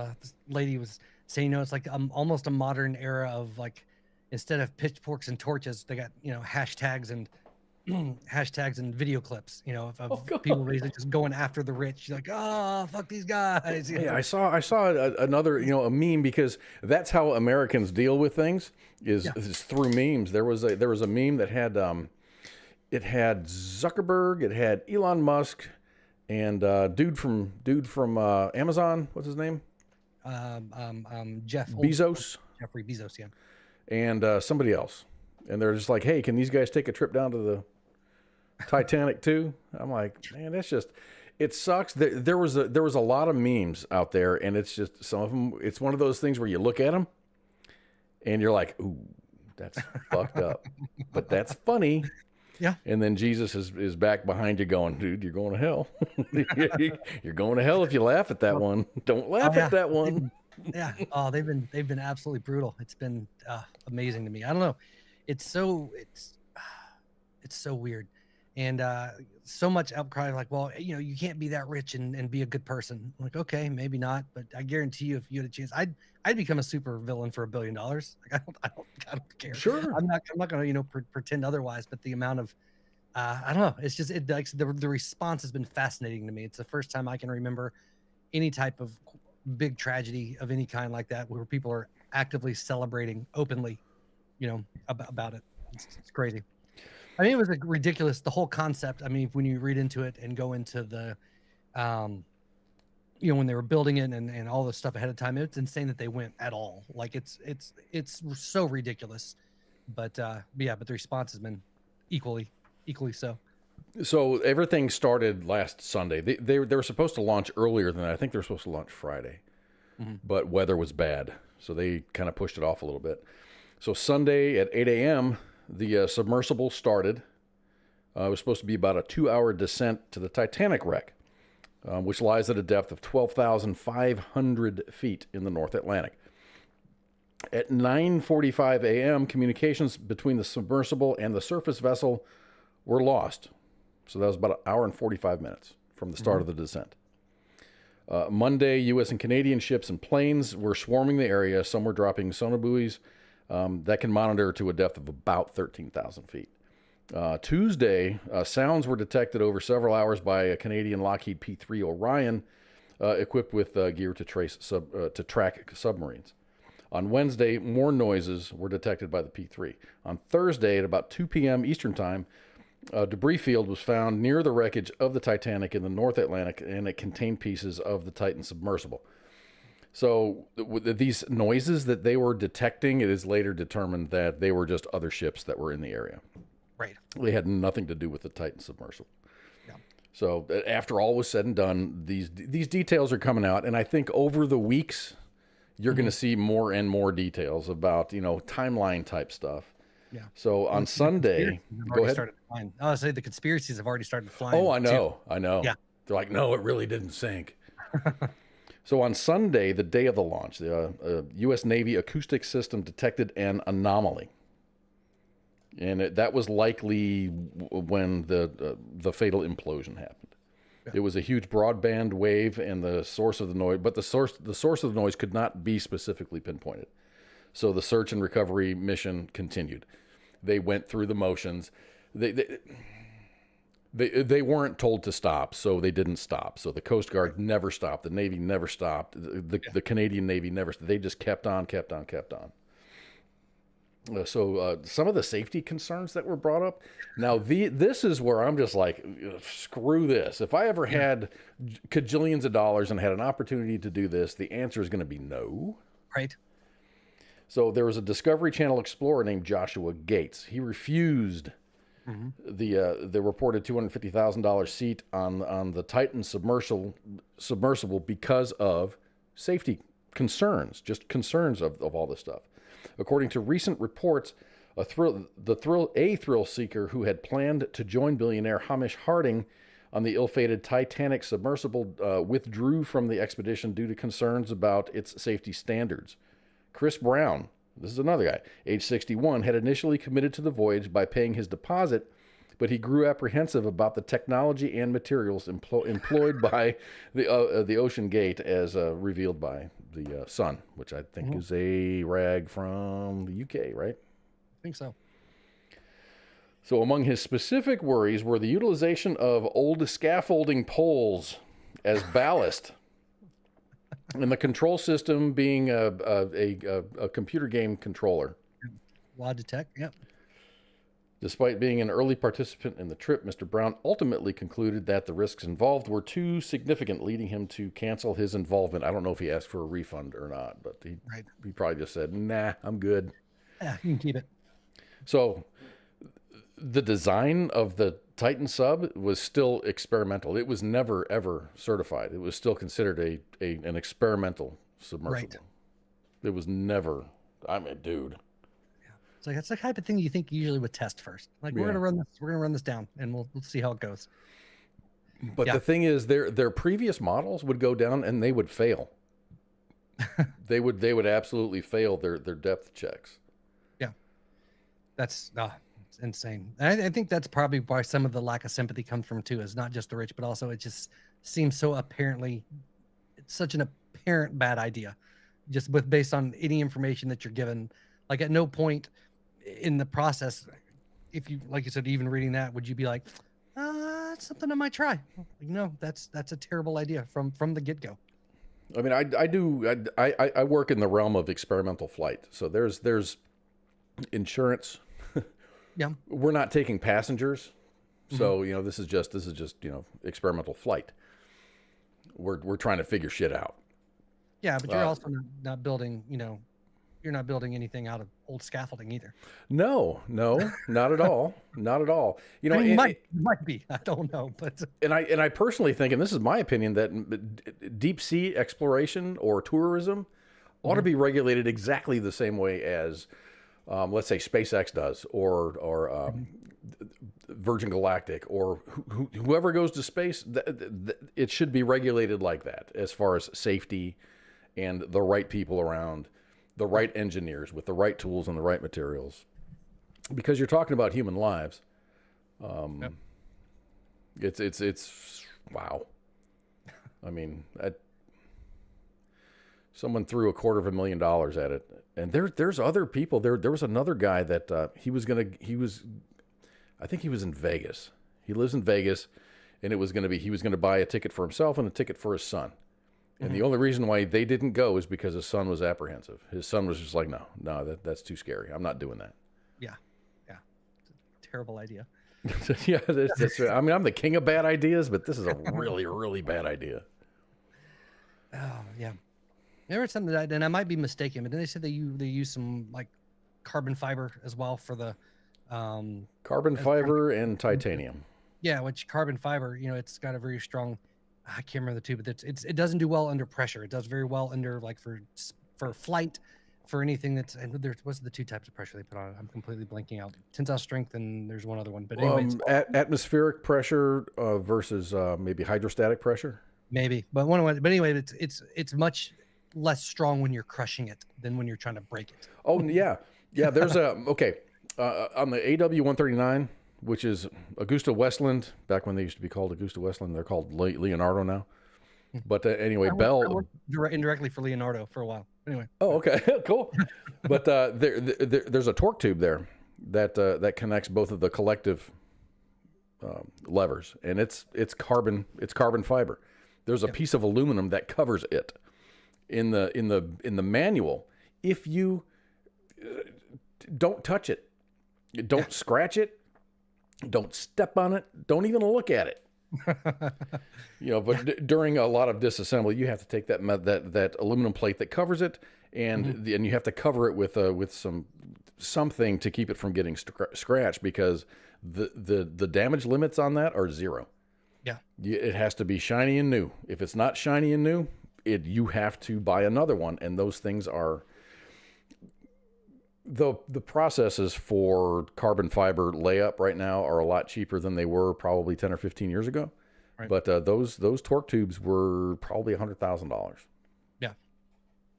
lady was saying, it's like almost a modern era of, like, instead of pitchforks and torches, they got hashtags and video clips, of people basically just going after the rich. You're like, fuck these guys. Yeah, I saw another a meme, because that's how Americans deal with things is through memes. There was a meme that had it had Zuckerberg, it had Elon Musk, and dude from Amazon. What's his name? Jeff Bezos. Jeffrey Bezos, yeah. And somebody else, and they're just like, hey, can these guys take a trip down to the Titanic too? I'm like, man, that's just, it sucks. There was a lot of memes out there, and it's just, some of them, it's one of those things where you look at them and you're like, ooh, that's fucked up, but that's funny. Yeah. And then Jesus is back behind you going, dude, you're going to hell. You're going to hell if you laugh at that one. Don't laugh at that one. Yeah. Oh, they've been absolutely brutal. It's been amazing to me. I don't know. It's so weird. And so much outcry, like, well, you can't be that rich and be a good person. I'm like, okay, maybe not, but I guarantee you, if you had a chance, I'd become a super villain for $1 billion. Like, I don't care. Sure. I'm not gonna pretend otherwise. But the amount of I don't know. It's just like the response has been fascinating to me. It's the first time I can remember any type of big tragedy of any kind like that, where people are actively celebrating openly, about it. It's crazy. I mean, it was ridiculous, the whole concept. I mean, when you read into it and go into the, when they were building it and all this stuff ahead of time, it's insane that they went at all. Like, it's so ridiculous. But the response has been equally so. So everything started last Sunday. They were supposed to launch earlier than that. I think they were supposed to launch Friday, but weather was bad, so they kind of pushed it off a little bit. So Sunday at 8 a.m., the submersible started. It was supposed to be about a 2-hour descent to the Titanic wreck, which lies at a depth of 12,500 feet in the North Atlantic. At 9:45 a.m., communications between the submersible and the surface vessel were lost. So that was about 1 hour and 45 minutes from the start of the descent. Monday, U.S. and Canadian ships and planes were swarming the area. Some were dropping sonobuoys that can monitor to a depth of about 13,000 feet. Tuesday, sounds were detected over several hours by a Canadian Lockheed P-3 Orion, equipped with gear to track submarines. On Wednesday, more noises were detected by the P-3. On Thursday, at about 2 p.m. Eastern Time, a debris field was found near the wreckage of the Titanic in the North Atlantic, and it contained pieces of the Titan submersible. So with these noises that they were detecting, it is later determined that they were just other ships that were in the area. Right. They had nothing to do with the Titan submersible. Yeah. So after all was said and done, these details are coming out, and I think over the weeks, you're going to see more and more details about, timeline type stuff. Yeah. So on Sunday, go ahead. I was say the conspiracies have already started flying. Oh, I know. Too. I know. Yeah. They're like, no, it really didn't sink. So on Sunday, the day of the launch, the U.S. Navy acoustic system detected an anomaly. And that was likely when the fatal implosion happened. Yeah. It was a huge broadband wave, and the source of the noise, but the source of the noise could not be specifically pinpointed. So the search and recovery mission continued. They went through the motions. They weren't told to stop, so they didn't stop. So the Coast Guard never stopped. The Navy never stopped. The Canadian Navy never. They just kept on. So some of the safety concerns that were brought up. Now, this is where I'm just like, screw this. If I ever had cajillions of dollars and had an opportunity to do this, the answer is going to be no. Right. So there was a Discovery Channel explorer named Joshua Gates. He refused the reported $250,000 seat on the Titan submersible because of safety concerns, just concerns of all this stuff. According to recent reports, a thrill seeker who had planned to join billionaire Hamish Harding on the ill-fated Titanic submersible withdrew from the expedition due to concerns about its safety standards. Chris Brown, this is another guy, age 61, had initially committed to the voyage by paying his deposit, but he grew apprehensive about the technology and materials employed by the Ocean Gate, as revealed by the Sun, which I think is a rag from the UK, right? I think so. So among his specific worries were the utilization of old scaffolding poles as ballast. And the control system being a computer game controller. Logitech, yep. Despite being an early participant in the trip, Mr. Brown ultimately concluded that the risks involved were too significant, leading him to cancel his involvement. I don't know if he asked for a refund or not, but he probably just said, nah, I'm good. Yeah, you can keep it. So the design of the Titan sub was still experimental. It was never, ever certified. It was still considered an experimental submersible. Right. It was never, dude. Yeah. It's like, that's the type of thing you think you usually would test first. Like, we're going to run this down, and we'll see how it goes. But the thing is, their previous models would go down and they would fail. they would absolutely fail their depth checks. Yeah. That's it's insane. And I think that's probably why some of the lack of sympathy comes from too, is not just the rich, but also it just seems so apparently, it's such an apparent bad idea, just based on any information that you're given. Like at no point in the process, if you, like you said, even reading that, would you be like, that's something I might try? Like, no, that's a terrible idea from the get-go. I mean, I work in the realm of experimental flight. So there's insurance. Yeah. We're not taking passengers. So, this is just, experimental flight. We're trying to figure shit out. Yeah, but you're also not building, you're not building anything out of old scaffolding either. No, not at all. Not at all. I mean, might be. I don't know, but and I personally think, and this is my opinion, that deep sea exploration or tourism ought to be regulated exactly the same way as, let's say, SpaceX does, or Virgin Galactic, or whoever goes to space. It should be regulated like that, as far as safety and the right people around, the right engineers with the right tools and the right materials, because you're talking about human lives. It's wow. I mean, someone threw $250,000 at it, and there's other people. There was another guy that I think he was in Vegas. He lives in Vegas, and he was going to buy a ticket for himself and a ticket for his son. And the only reason why they didn't go is because his son was apprehensive. His son was just like, no, that's too scary. I'm not doing that. Yeah. It's a terrible idea. Yeah, that's right. I mean, I'm the king of bad ideas, but this is a really, really bad idea. Oh, yeah. There was something that, and I might be mistaken, but then they said they use some like carbon fiber as well for the carbon fiber and titanium. Yeah, which carbon fiber, it's got a very strong. I can't remember the two, but it doesn't do well under pressure. It does very well under like for flight, for anything that's. And what's the two types of pressure they put on it? I'm completely blanking out. Tensile strength, and there's one other one. But anyway, atmospheric pressure versus maybe hydrostatic pressure. Maybe, but anyway, it's much less strong when you're crushing it than when you're trying to break it. Oh yeah. There's on the AW139, which is Augusta Westland. Back when they used to be called Augusta Westland, they're called Leonardo now. But anyway, Bell I worked indirectly for Leonardo for a while. Anyway. Oh, okay, cool. But there's a torque tube there that connects both of the collective levers, and it's carbon fiber. There's a piece of aluminum that covers it. In the manual, if you don't touch it, don't scratch it, don't step on it, don't even look at it. But during a lot of disassembly, you have to take that aluminum plate that covers it, and and you have to cover it with something to keep it from getting scratched, because the damage limits on that are 0. Yeah, it has to be shiny and new. If it's not shiny and new, you have to buy another one, and those things are the processes for carbon fiber layup right now are a lot cheaper than they were probably 10 or 15 years ago. Right. But those torque tubes were probably $100,000. Yeah,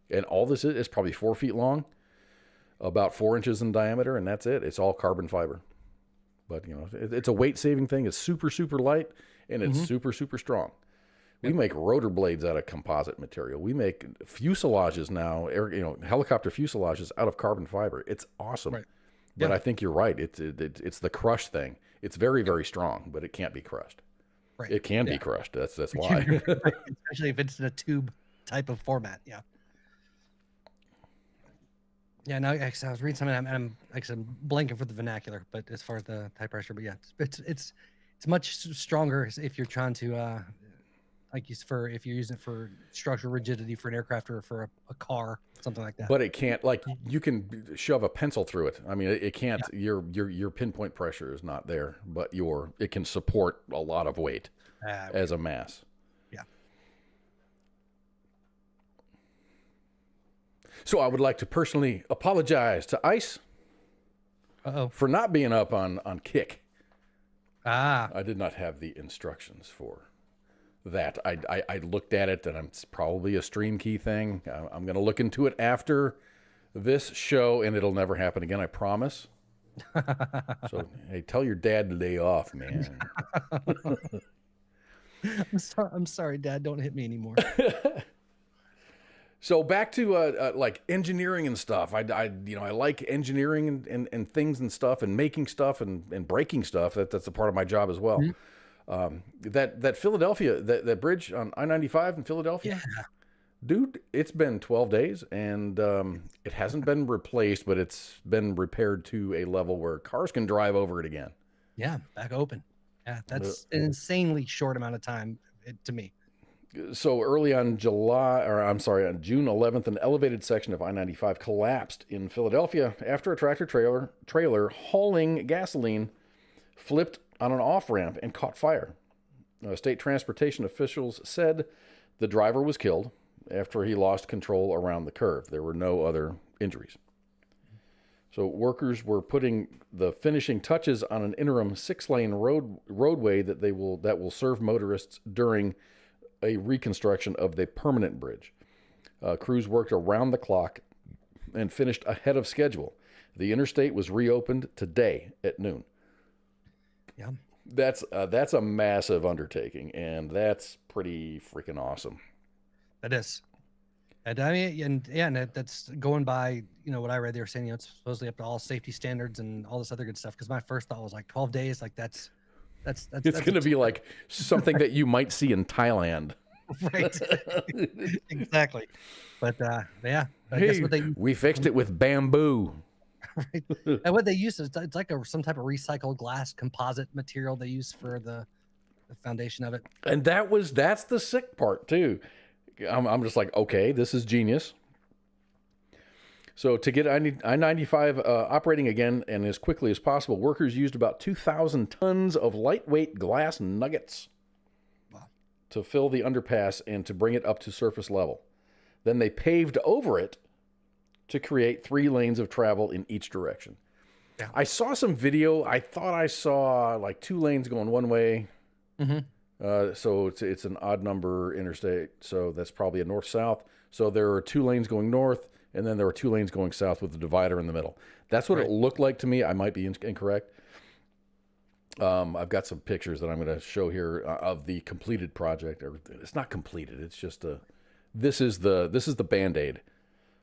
and all this is probably 4 feet long, about 4 inches in diameter, and that's it. It's all carbon fiber. But it's a weight saving thing. It's super, super light, and it's super, super strong. We make rotor blades out of composite material. We make fuselages now, helicopter fuselages out of carbon fiber. It's awesome. Right. But I think you're right. It's the crush thing. It's very, very strong, but it can't be crushed. Right. It can be crushed. That's why. Especially if it's in a tube type of format. Yeah. Yeah. No, I was reading something. I'm blanking for the vernacular, but as far as the type pressure, but yeah, it's much stronger if you're trying to. If you're using it for structural rigidity for an aircraft or for a car, something like that. But it can't, you can shove a pencil through it. I mean, it can't. Yeah. Your pinpoint pressure is not there, but it can support a lot of weight as a mass. Yeah. So I would like to personally apologize to ICE for not being up on kick. I did not have the instructions for that. I looked at it, and it's probably a stream key thing. I'm going to look into it after this show, and it'll never happen again, I promise. So, hey, tell your dad to lay off, man. I'm sorry, Dad. Don't hit me anymore. So back to like engineering and stuff. I like engineering and things and stuff, and making stuff and breaking stuff. That's a part of my job as well. That Philadelphia, that bridge on I-95 in Philadelphia, dude, it's been 12 days, and it hasn't been replaced, but it's been repaired to a level where cars can drive over it again. Yeah, back open. Yeah, that's an insanely short amount of time to me. So early on June 11th, an elevated section of I-95 collapsed in Philadelphia after a tractor trailer hauling gasoline flipped on an off-ramp and caught fire. State transportation officials said the driver was killed after he lost control around the curve. There were no other injuries. So workers were putting the finishing touches on an interim 6-lane roadway that will serve motorists during a reconstruction of the permanent bridge. Crews worked around the clock and finished ahead of schedule. The interstate was reopened today at noon. Yeah, that's a massive undertaking, and that's pretty freaking awesome. That is. And I mean, and that's going by, what I read. They were saying, it's supposedly up to all safety standards and all this other good stuff. Because my first thought was like 12 days, like that's it's going to be like something that you might see in Thailand. Right. Exactly. But yeah, I guess we fixed it with bamboo. Right. And what they use is it's like some type of recycled glass composite material they use for the foundation of it. And that's the sick part too. I'm just like, okay, this is genius. So to get I-95 operating again and as quickly as possible, workers used about 2,000 tons of lightweight glass nuggets to fill the underpass and to bring it up to surface level. Then they paved over it to create 3 lanes of travel in each direction. Yeah. I saw some video. I thought I saw like 2 lanes going one way. So it's an odd number interstate. So that's probably a north-south. So there are 2 lanes going north, and then there were 2 lanes going south with the divider in the middle. That's what it looked like to me. I might be incorrect. I've got some pictures that I'm going to show here of the completed project. It's not completed. It's just this is the Band-Aid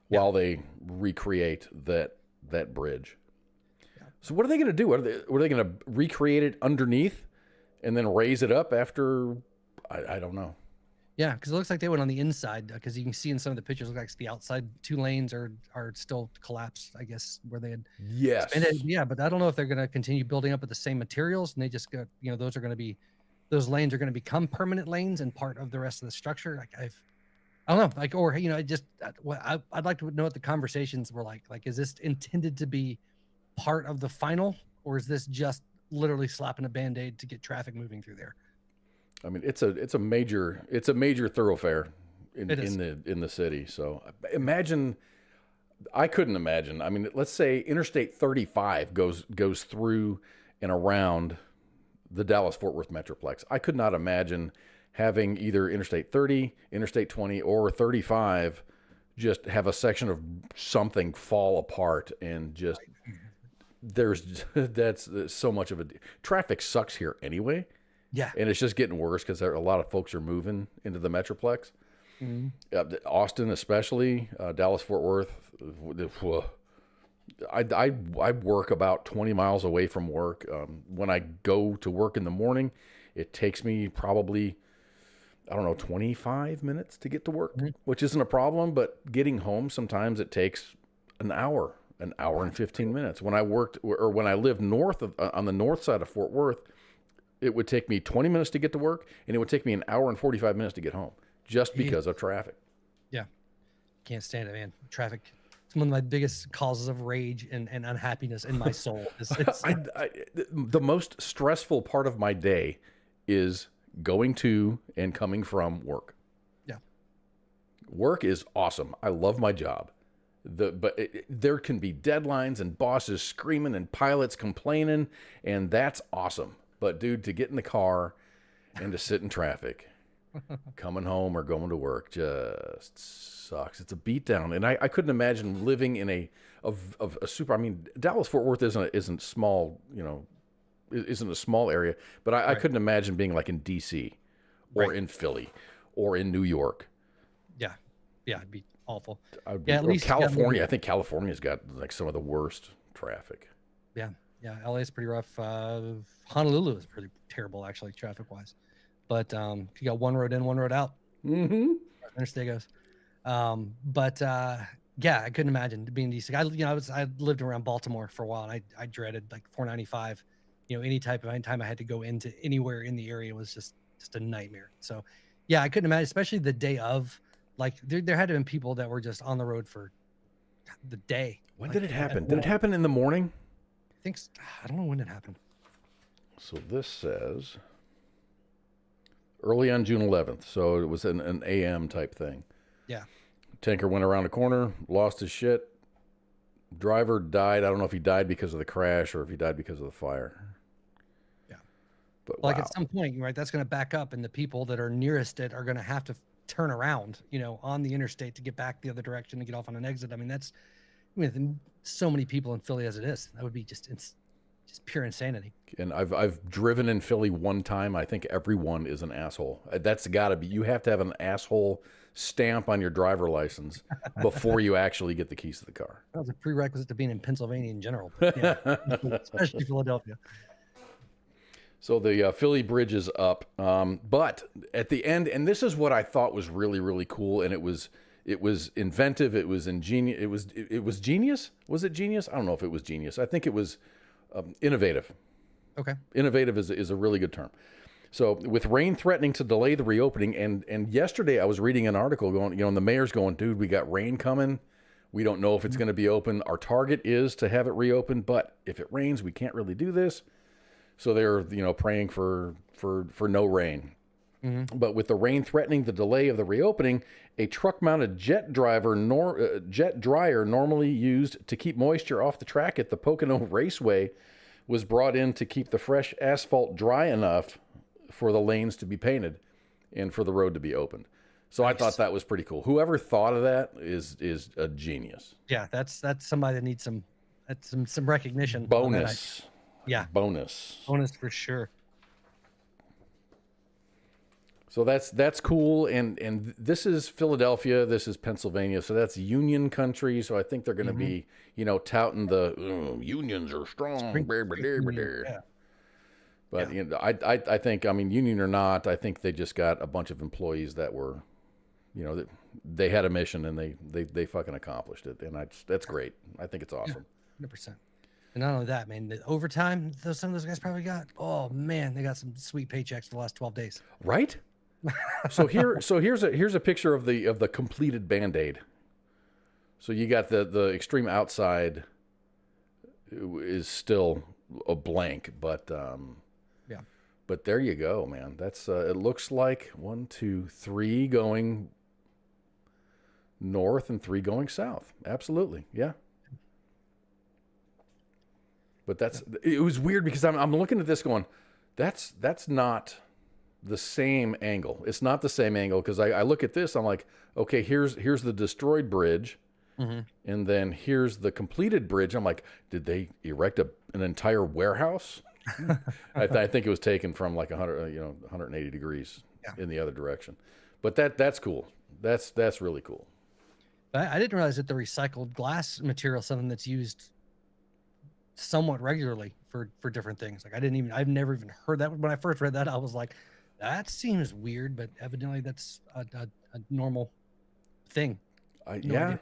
while they recreate that bridge. Yeah. So what are they going to do? Are they going to recreate it underneath and then raise it up after? I don't know. Yeah, because it looks like they went on the inside, because you can see in some of the pictures, look like the outside 2 lanes are still collapsed, I guess, where they had. Yes. Expanded. Yeah, but I don't know if they're going to continue building up with the same materials, and they just got, those lanes are going to become permanent lanes and part of the rest of the structure. Like I don't know, like, or I'd like to know what the conversations were like. Like, is this intended to be part of the final, or is this just literally slapping a Band-Aid to get traffic moving through there? I mean, it's a major thoroughfare in the city. So I couldn't imagine. I mean, let's say Interstate 35 goes through and around the Dallas-Fort Worth Metroplex. I could not imagine having either Interstate 30, Interstate 20, or 35 just have a section of something fall apart and just that's so much of traffic sucks here anyway. Yeah. And it's just getting worse because a lot of folks are moving into the Metroplex. Austin, especially, Dallas-Fort Worth. I work about 20 miles away from work. When I go to work in the morning, it takes me probably, 25 minutes to get to work, which isn't a problem. But getting home, sometimes it takes an hour and 15 minutes. When I lived north on the north side of Fort Worth, it would take me 20 minutes to get to work, and it would take me an hour and 45 minutes to get home just because of traffic. Yeah. Can't stand it, man. Traffic. It's one of my biggest causes of rage and unhappiness in my soul. The most stressful part of my day is going to and coming from work. Yeah. Work is awesome. I love my job. But there can be deadlines and bosses screaming and pilots complaining, and that's awesome. But dude, to get in the car and to sit in traffic, coming home or going to work just sucks. It's a beatdown, and I couldn't imagine living in a super. I mean, Dallas-Fort Worth isn't small, isn't a small area, but I couldn't imagine being like in DC or in Philly or in New York. Yeah, it'd be awful. At least California. I think California's got like some of the worst traffic. Yeah, LA is pretty rough. Honolulu is pretty terrible, actually, traffic-wise. But you got one road in, one road out. Interstate goes. Yeah, I couldn't imagine being in DC. I lived around Baltimore for a while, and I dreaded like 495. Any time I had to go into anywhere in the area was just a nightmare. So, yeah, I couldn't imagine, especially the day of. Like there had to have been people that were just on the road for the day. When did it happen? Did it happen in the morning? I don't know when it happened. So this says early on June 11th. So it was an AM type thing. Yeah. Tanker went around a corner, lost his shit. Driver died. I don't know if he died because of the crash or if he died because of the fire. Yeah. But like at some point, right, that's going to back up, and the people that are nearest it are going to have to turn around, on the interstate to get back the other direction and get off on an exit. I mean, that's with so many people in Philly as it is. That would be just pure insanity. And I've driven in Philly one time. I think everyone is an asshole. That's got to be. You have to have an asshole stamp on your driver license before you actually get the keys to the car. That was a prerequisite to being in Pennsylvania in general, especially Philadelphia. So the Philly bridge is up, but at the end, and this is what I thought was really, really cool, and it was inventive, it was ingenious, it was genius. Was it genius? I don't know if it was genius. I think it was innovative. Okay. Innovative is a really good term. So with rain threatening to delay the reopening, and yesterday I was reading an article going, and the mayor's going, dude, we got rain coming. We don't know if it's going to be open. Our target is to have it reopened, but if it rains, we can't really do this. So they're, praying for no rain. Mm-hmm. But with the rain threatening the delay of the reopening, a truck-mounted jet dryer normally used to keep moisture off the track at the Pocono Raceway was brought in to keep the fresh asphalt dry enough for the lanes to be painted and for the road to be opened. So nice. I thought that was pretty cool. Whoever thought of that is a genius. Yeah, that's somebody that needs some recognition. Bonus. Yeah. Bonus for sure. So that's cool. And this is Philadelphia. This is Pennsylvania. So that's Union country. So I think they're going to be, touting the unions are strong. Yeah. But I think, union or not, I think they just got a bunch of employees that were, they had a mission and they fucking accomplished it. And that's great. I think it's awesome. Yeah, 100%. And not only that, man, the overtime some of those guys probably got, oh man, they got some sweet paychecks for the last 12 days. Right? So here's a picture of the completed Band-Aid. So you got the extreme outside is still a blank, but yeah. But there you go, man. That's it looks like 1, 2, 3 going north and 3 going south. Absolutely. Yeah. But it was weird because I'm looking at this going, that's not the same angle. It's not the same angle because I look at this, I'm like, okay, here's the destroyed bridge, and then here's the completed bridge. I'm like, did they erect an entire warehouse? I think it was taken from like 180 degrees in the other direction. But that's cool. That's really cool. I didn't realize that the recycled glass material is something that's used somewhat regularly for different things. Like I've never even heard that. When I first read that, I was like, that seems weird, but evidently that's a normal thing. Yeah.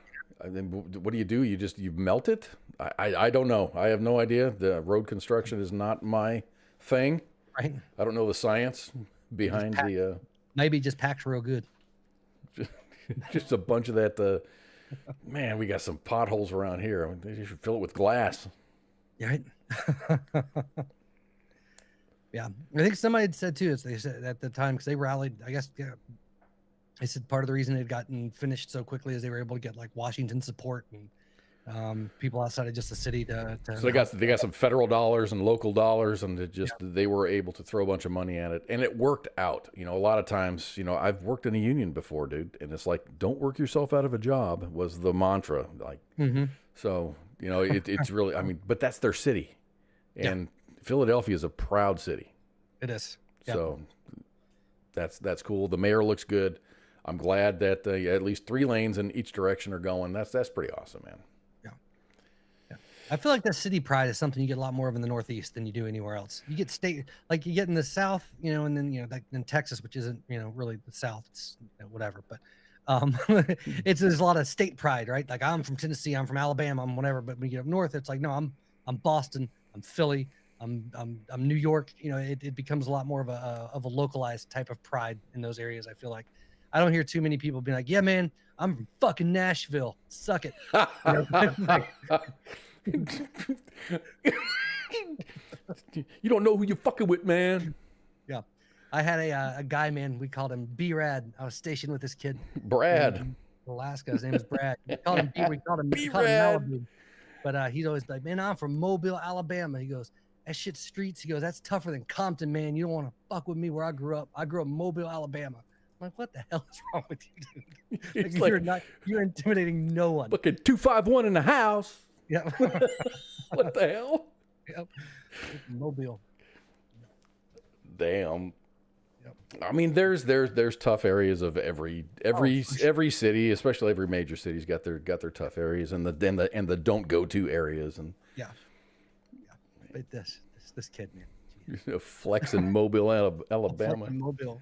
Then what do? You melt it? I don't know. I have no idea. The road construction is not my thing. Right. I don't know the science behind maybe just packed real good. Just a bunch of that. Man, we got some potholes around here. They should fill it with glass. Right. Yeah, I think somebody had said too. They said at the time because they rallied. I guess they said part of the reason they'd gotten finished so quickly is they were able to get like Washington support and people outside of just the city to so they got some federal dollars and local dollars, and they were able to throw a bunch of money at it, and it worked out. A lot of times, I've worked in a union before, dude, and it's like, don't work yourself out of a job was the mantra. Like, so it's really, but that's their city, and Philadelphia is a proud city. It is. So that's cool. The mayor looks good. I'm glad that at least 3 lanes in each direction are going. That's pretty awesome, man. Yeah. I feel like that city pride is something you get a lot more of in the Northeast than you do anywhere else. You get like you get in the South, and then like in Texas, which isn't really the South. It's whatever, but there's a lot of state pride, right? Like I'm from Tennessee, I'm from Alabama, I'm whatever. But when you get up north, it's like no, I'm Boston, I'm Philly. I'm New York. It becomes a lot more of a localized type of pride in those areas. I feel like I don't hear too many people being like, "Yeah, man, I'm from fucking Nashville. Suck it." You don't know who you're fucking with, man. Yeah, I had a guy, man. We called him B-Rad. I was stationed with this kid, Brad, in Alaska. His name is Brad. We called him B. We called him B-Rad. But he's always like, "Man, I'm from Mobile, Alabama." He goes, "That shit's streets." He goes, "That's tougher than Compton, man. You don't want to fuck with me where I grew up. I grew up in Mobile, Alabama." I'm like, what the hell is wrong with you, dude? You're intimidating no one. Fucking 251 in the house. Yeah. What the hell? Yep. Mobile. Damn. Yep. There's tough areas of every city, especially every major city's got their tough areas and the don't go to areas and But this kid, man. Flex in Mobile, Alabama. Mobile.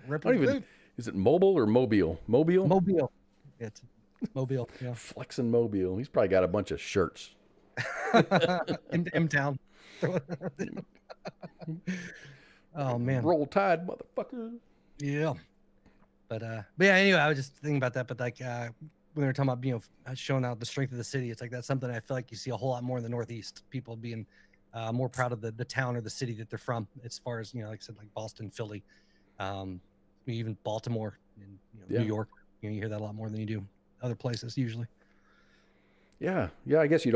Is it mobile or mobile? Mobile. Mobile. It's Mobile. Yeah. Flexing Mobile. He's probably got a bunch of shirts. in M-Town. Oh man. Roll Tide, motherfucker. Yeah. But yeah, anyway, I was just thinking about that. But like when they were talking about, you know, showing out the strength of the city, it's like that's something I feel like you see a whole lot more in the Northeast. People being more proud of the town or the city that they're from, as far as, you know, like I said, like Boston, Philly, even Baltimore, and New York. You know, you hear that a lot more than you do other places usually. Yeah, I guess you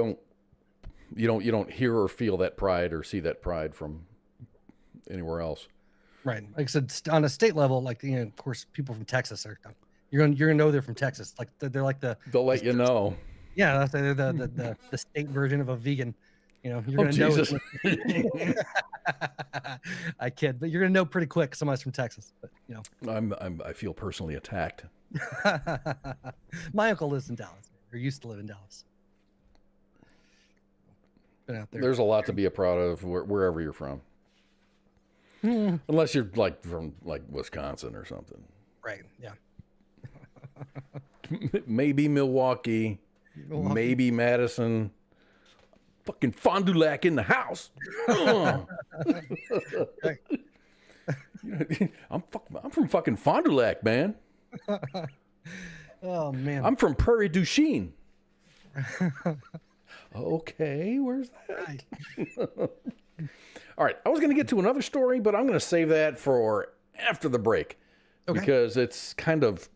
don't hear or feel that pride or see that pride from anywhere else. Right. Like I said, on a state level, like, you know, of course, people from Texas are, you're gonna know they're from Texas. Like they're like they'll let you know. Yeah, that's they're the state version of a vegan. You know, you're gonna know. Jesus. I kid, but you're gonna know pretty quick somebody's from Texas. But you know, I feel personally attacked. My uncle lives in Dallas, or used to live in Dallas. Been out there. There's a lot to be proud of wherever you're from. Unless you're like from like Wisconsin or something. Right. Yeah. Maybe Milwaukee. Maybe Madison. Fucking Fond du Lac in the house. I'm from fucking Fond du Lac, man. Oh man. I'm from Prairie du Chien. Okay, where's that? All right, I was going to get to another story, but I'm going to save that for after the break because it's kind of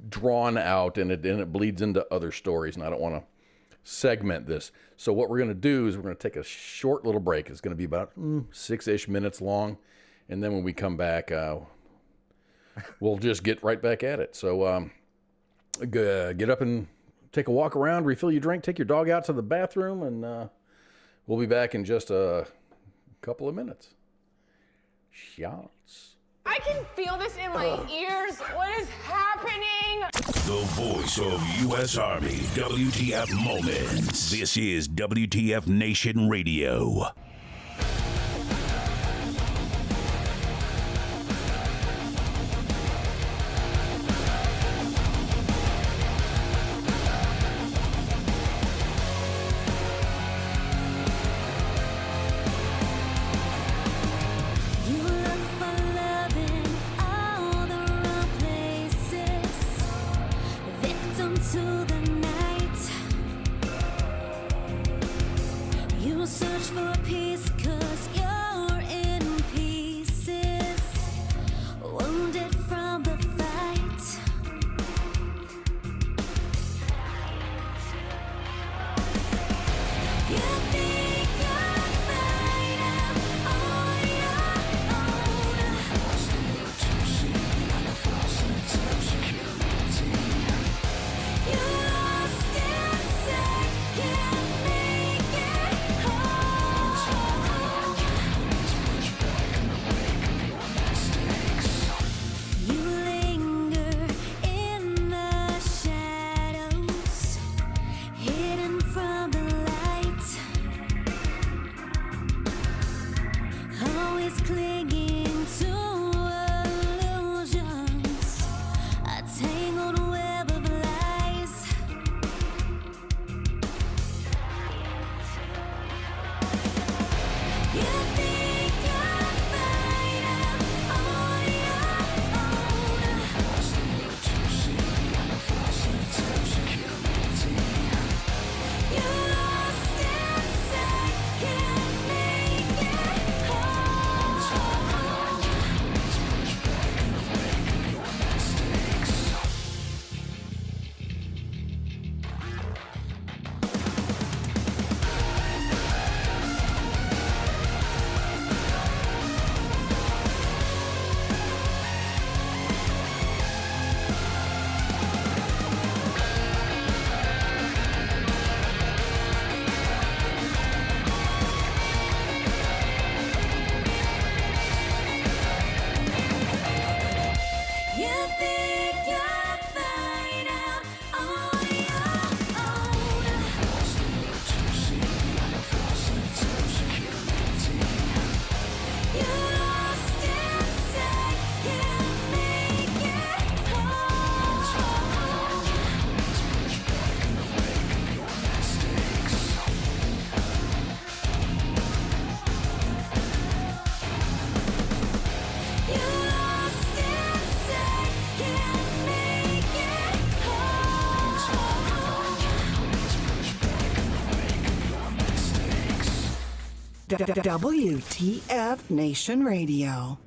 drawn out and it bleeds into other stories, and I don't want to segment this. So what we're going to do is we're going to take a short little break. It's going to be about 6-ish minutes long, and then when we come back, we'll just get right back at it. So get up and take a walk around, refill your drink, take your dog out to the bathroom, and we'll be back in just a couple of minutes. Shots. I can feel this in my ears. What is happening? The voice of U.S. Army, WTF Moments. This is WTF Nation Radio. Search for a piece. WTF Nation Radio.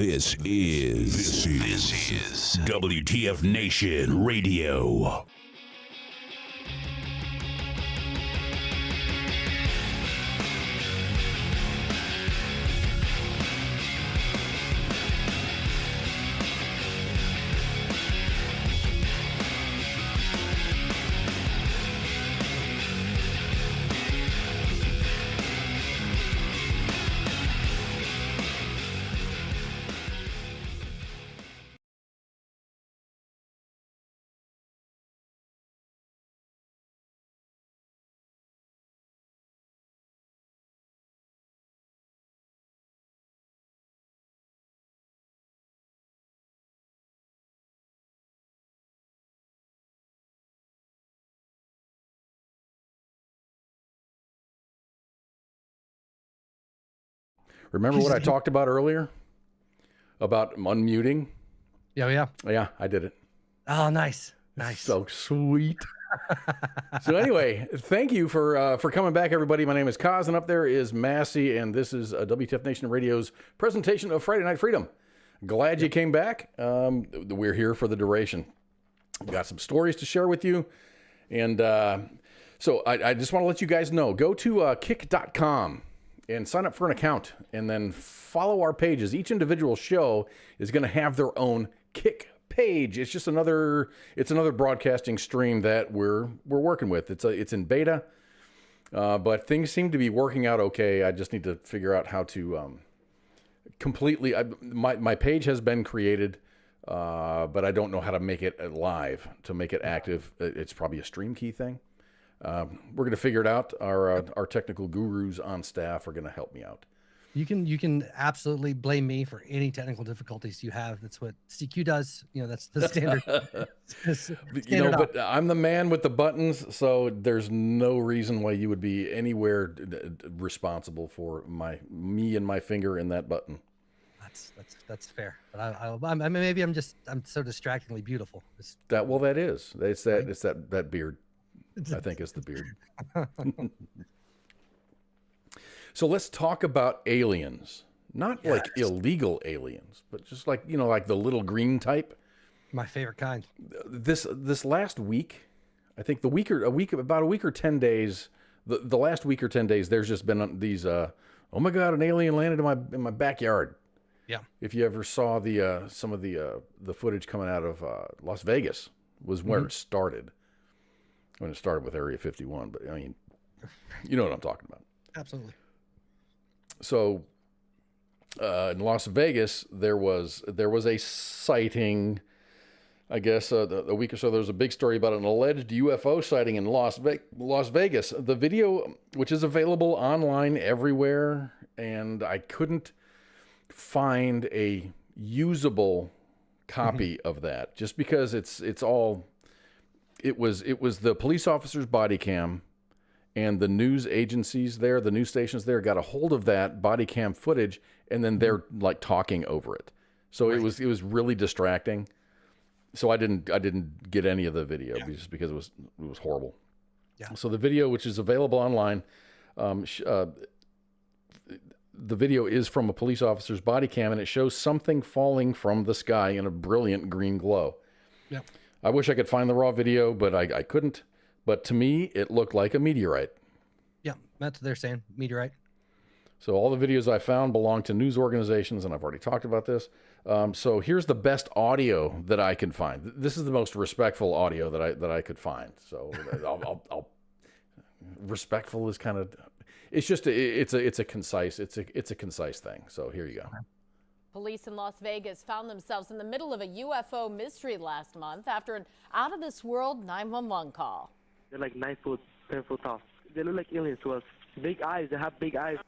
This is WTF Nation Radio. Remember what I talked about earlier? About unmuting? Yeah. Yeah, I did it. Oh, nice. Nice. So sweet. So anyway, thank you for coming back, everybody. My name is Kaz, and up there is Massey, and this is WTF Nation Radio's presentation of Friday Night Freedom. Glad you came back. We're here for the duration. We've got some stories to share with you. And so I just want to let you guys know, go to kick.com and sign up for an account, and then follow our pages. Each individual show is going to have their own Kick page. It's just another broadcasting stream that we're working with. It's in beta, but things seem to be working out okay. I just need to figure out how to completely. My page has been created, but I don't know how to make it live, to make it active. It's probably a stream key thing. We're going to figure it out. Our technical gurus on staff are going to help me out. You can absolutely blame me for any technical difficulties you have. That's what CQ does. That's the standard. But I'm the man with the buttons, so there's no reason why you would be anywhere responsible for me and my finger in that button. That's fair. But maybe I'm so distractingly beautiful. It's that beard. I think it's the beard. So let's talk about aliens. Not like illegal aliens, but just like, like the little green type. My favorite kind. This last week, I think about a week or 10 days, the last week or 10 days, there's just been these, oh my God, an alien landed in my backyard. Yeah. If you ever saw some of the footage coming out of Las Vegas was where it started. When it started with Area 51, but I mean, you know what I'm talking about. Absolutely. So in Las Vegas, there was a sighting. I guess a week or so, there was a big story about an alleged UFO sighting in Las Vegas. The video, which is available online everywhere, and I couldn't find a usable copy of that, just because it was the police officer's body cam, and the news agencies there, the news stations there, got a hold of that body cam footage, and then they're like talking over it. So it was really distracting. So I didn't get any of the video just because it was horrible. Yeah. So the video, which is available online, the video is from a police officer's body cam, and it shows something falling from the sky in a brilliant green glow. Yeah. I wish I could find the raw video, but I couldn't. But to me, it looked like a meteorite. Yeah, that's what they're saying, meteorite. So all the videos I found belong to news organizations, and I've already talked about this. So here's the best audio that I can find. This is the most respectful audio that I could find. So I'll respectful is kind of, it's just it's a concise thing. So here you go. Police in Las Vegas found themselves in the middle of a UFO mystery last month after an out-of-this-world 911 call. They're like 9 foot, 10 foot tall. They look like aliens to us. Big eyes. They have big eyes.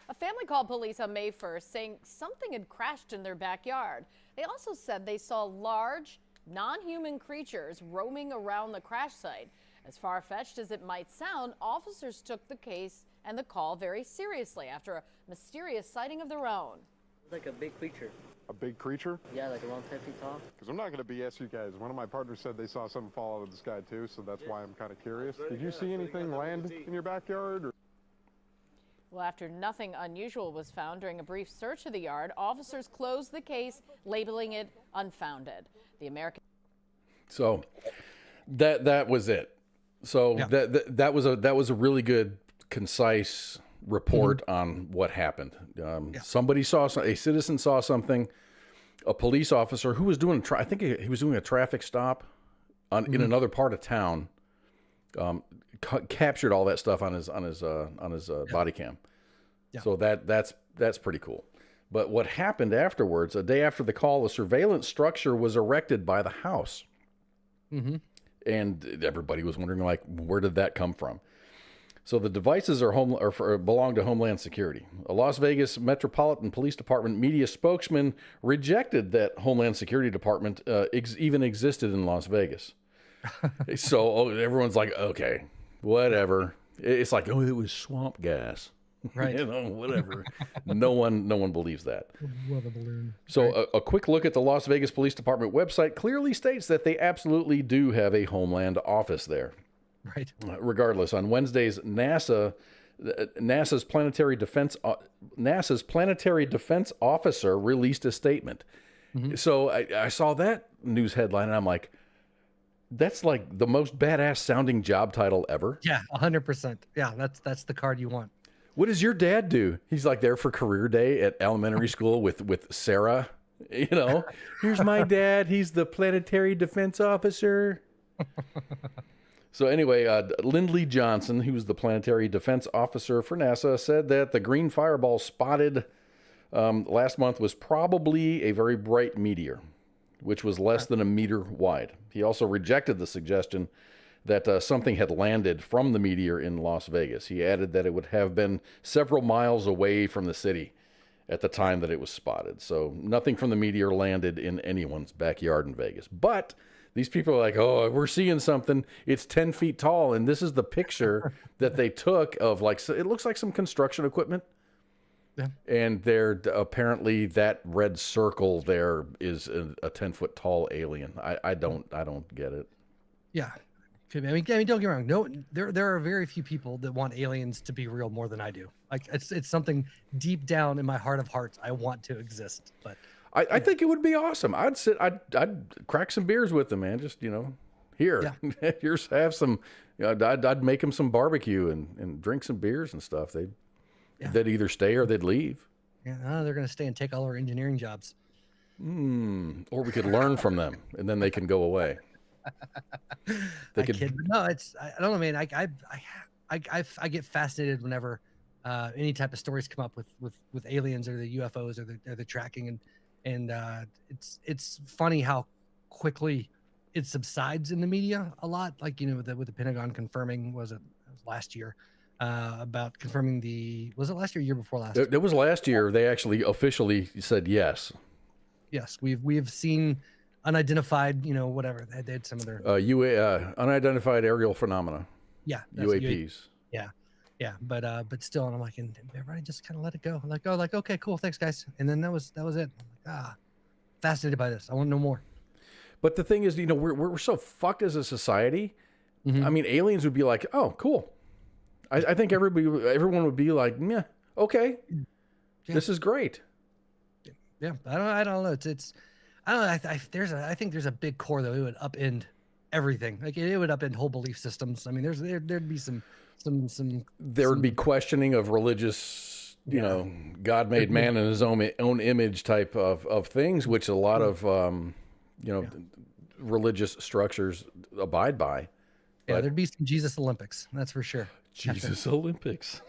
A family called police on May 1st saying something had crashed in their backyard. They also said they saw large, non-human creatures roaming around the crash site. As far-fetched as it might sound, officers took the case and the call very seriously after a mysterious sighting of their own. Like a big creature. A big creature? Yeah, like around 10 feet tall. Because I'm not going to BS you guys. One of my partners said they saw something fall out of the sky too, so that's why I'm kind of curious. Did you see anything land in your backyard? Or? Well, after nothing unusual was found during a brief search of the yard, officers closed the case, labeling it unfounded. The American. So that was it. So that was a really good, concise report on what happened. Somebody a citizen saw something. A police officer who was doing I think he was doing a traffic stop in another part of town, captured all that stuff on his body cam. Yeah. So that's pretty cool. But what happened afterwards, a day after the call, a surveillance structure was erected by the house. And everybody was wondering, like, where did that come from? So the devices belong to Homeland Security. A Las Vegas Metropolitan Police Department media spokesman rejected that Homeland Security Department even existed in Las Vegas. So everyone's like, okay, whatever. It's like, oh, it was swamp gas. Right. Whatever. No one believes that. Weather balloon. So a quick look at the Las Vegas Police Department website clearly states that they absolutely do have a Homeland office there. Right. Regardless, on Wednesdays, NASA's planetary defense officer released a statement. So I saw that news headline and I'm like, that's like the most badass sounding job title ever. Yeah, 100%. Yeah, that's the card you want. What does your dad do? He's like there for career day at elementary school with Sarah, You know, here's my dad. He's the planetary defense officer. So anyway, Lindley Johnson, who was the planetary defense officer for NASA, said that the green fireball spotted last month was probably a very bright meteor, which was less than a meter wide. He also rejected the suggestion that something had landed from the meteor in Las Vegas. He added that it would have been several miles away from the city at the time that it was spotted. So nothing from the meteor landed in anyone's backyard in Vegas. But these people are like, oh, we're seeing something. It's 10 feet tall. And this is the picture that they took of, like, so it looks like some construction equipment. Yeah. And they're apparently that red circle there is a 10-foot tall alien. I don't get it. Yeah. I mean, don't get me wrong. No, there are very few people that want aliens to be real more than I do. Like it's something deep down in my heart of hearts I want to exist. But I think it would be awesome. I'd crack some beers with them, man. Just, here, here's have some. I'd make them some barbecue and drink some beers and stuff. They'd either stay or they'd leave. Yeah, they're gonna stay and take all our engineering jobs. Or we could learn from them, and then they can go away. No, I don't know, man. I get fascinated whenever any type of stories come up with aliens or the UFOs or the tracking, and it's funny how quickly it subsides in the media a lot. Like, with the Pentagon confirming, it was last year, about confirming was it last year or year before last? It was last year. They actually officially said yes. Yes, we've seen unidentified, whatever. They had some of their unidentified aerial phenomena. Yeah, UAPs. Yeah, but still, and I'm like, and everybody just kind of let it go. I'm like, okay, cool, thanks, guys. And then that was it. I'm like, fascinated by this. I want to know more. But the thing is, we're so fucked as a society. Mm-hmm. I mean, aliens would be like, oh, cool. I think everyone would be like, yeah, okay, this is great. Yeah, I don't know. I don't know. I think there's a big core though. It would upend everything. Like it would upend whole belief systems. I mean, there'd be some. There would be questioning of religious, God made man in his own image type of things, which a lot of religious structures abide by. Yeah, there'd be some Jesus Olympics. That's for sure. Jesus Olympics.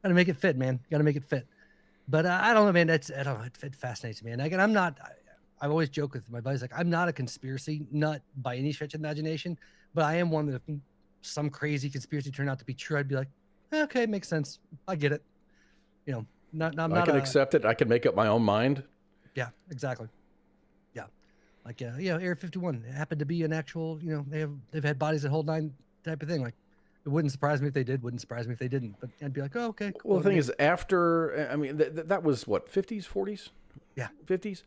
Gotta make it fit, man. Gotta make it fit. But I don't know, man. I don't know. It fascinates me. And again, I've always joked with my buddies, like, I'm not a conspiracy nut by any stretch of imagination, but I am one that if some crazy conspiracy turned out to be true, I'd be like, okay, makes sense. I get it. I can accept it. I can make up my own mind. Yeah, exactly. Yeah. Like, Area 51 happened to be an actual, they've had bodies that hold 9 type of thing. Like, it wouldn't surprise me if they did. Wouldn't surprise me if they didn't. But I'd be like, oh, okay. Cool. Well, the thing is, after, I mean, that was what, 50s, 40s? Yeah. 50s?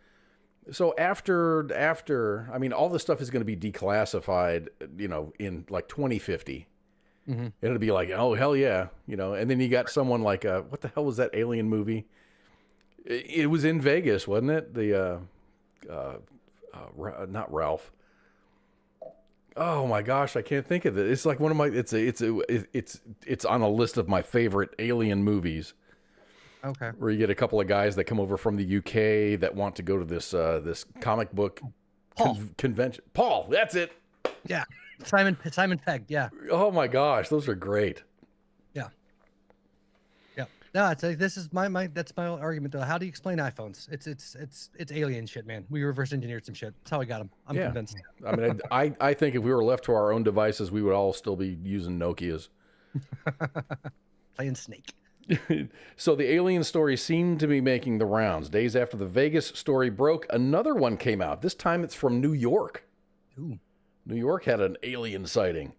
So after, I mean, all this stuff is going to be declassified, in like 2050. Mm-hmm. It'll be like, oh, hell yeah. And then you got someone like, what the hell was that alien movie? It was in Vegas, wasn't it? Not Ralph. Oh my gosh, I can't think of it. It's like one of my. It's on a list of my favorite alien movies. Okay. Where you get a couple of guys that come over from the UK that want to go to this comic book convention. Paul, that's it. Yeah, Simon Pegg. Yeah. Oh my gosh, those are great. Yeah. Yeah. No, it's like, this is my that's my argument though. How do you explain iPhones? It's alien shit, man. We reverse engineered some shit. That's how we got them. I'm convinced. I mean, I think if we were left to our own devices, we would all still be using Nokias. Playing Snake. So the alien story seemed to be making the rounds. Days after the Vegas story broke, another one came out. This time it's from New York. Ooh. New York had an alien sighting.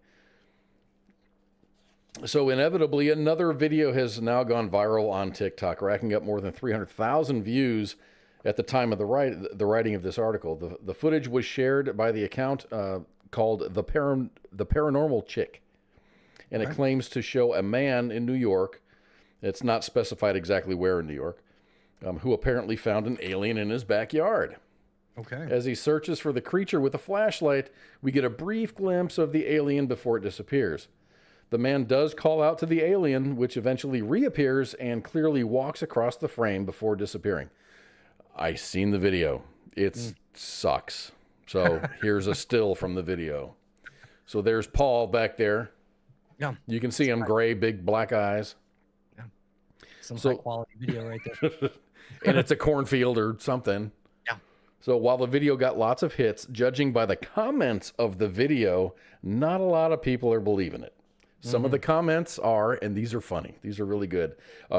So inevitably, another video has now gone viral on TikTok, racking up more than 300,000 views at the time of the writing of this article. The footage was shared by the account called The Paranormal Chick, and it claims to show a man in New York. It's not specified exactly where in New York, who apparently found an alien in his backyard. Okay. As he searches for the creature with a flashlight, we get a brief glimpse of the alien before it disappears. The man does call out to the alien, which eventually reappears and clearly walks across the frame before disappearing. I seen the video. It sucks. So here's a still from the video. So there's Paul back there. Yeah. You can see him, gray, big black eyes. Yeah. Some high quality video right there. And it's a cornfield or something. Yeah. So while the video got lots of hits, judging by the comments of the video, not a lot of people are believing it. Some of the comments are, and these are funny, these are really good.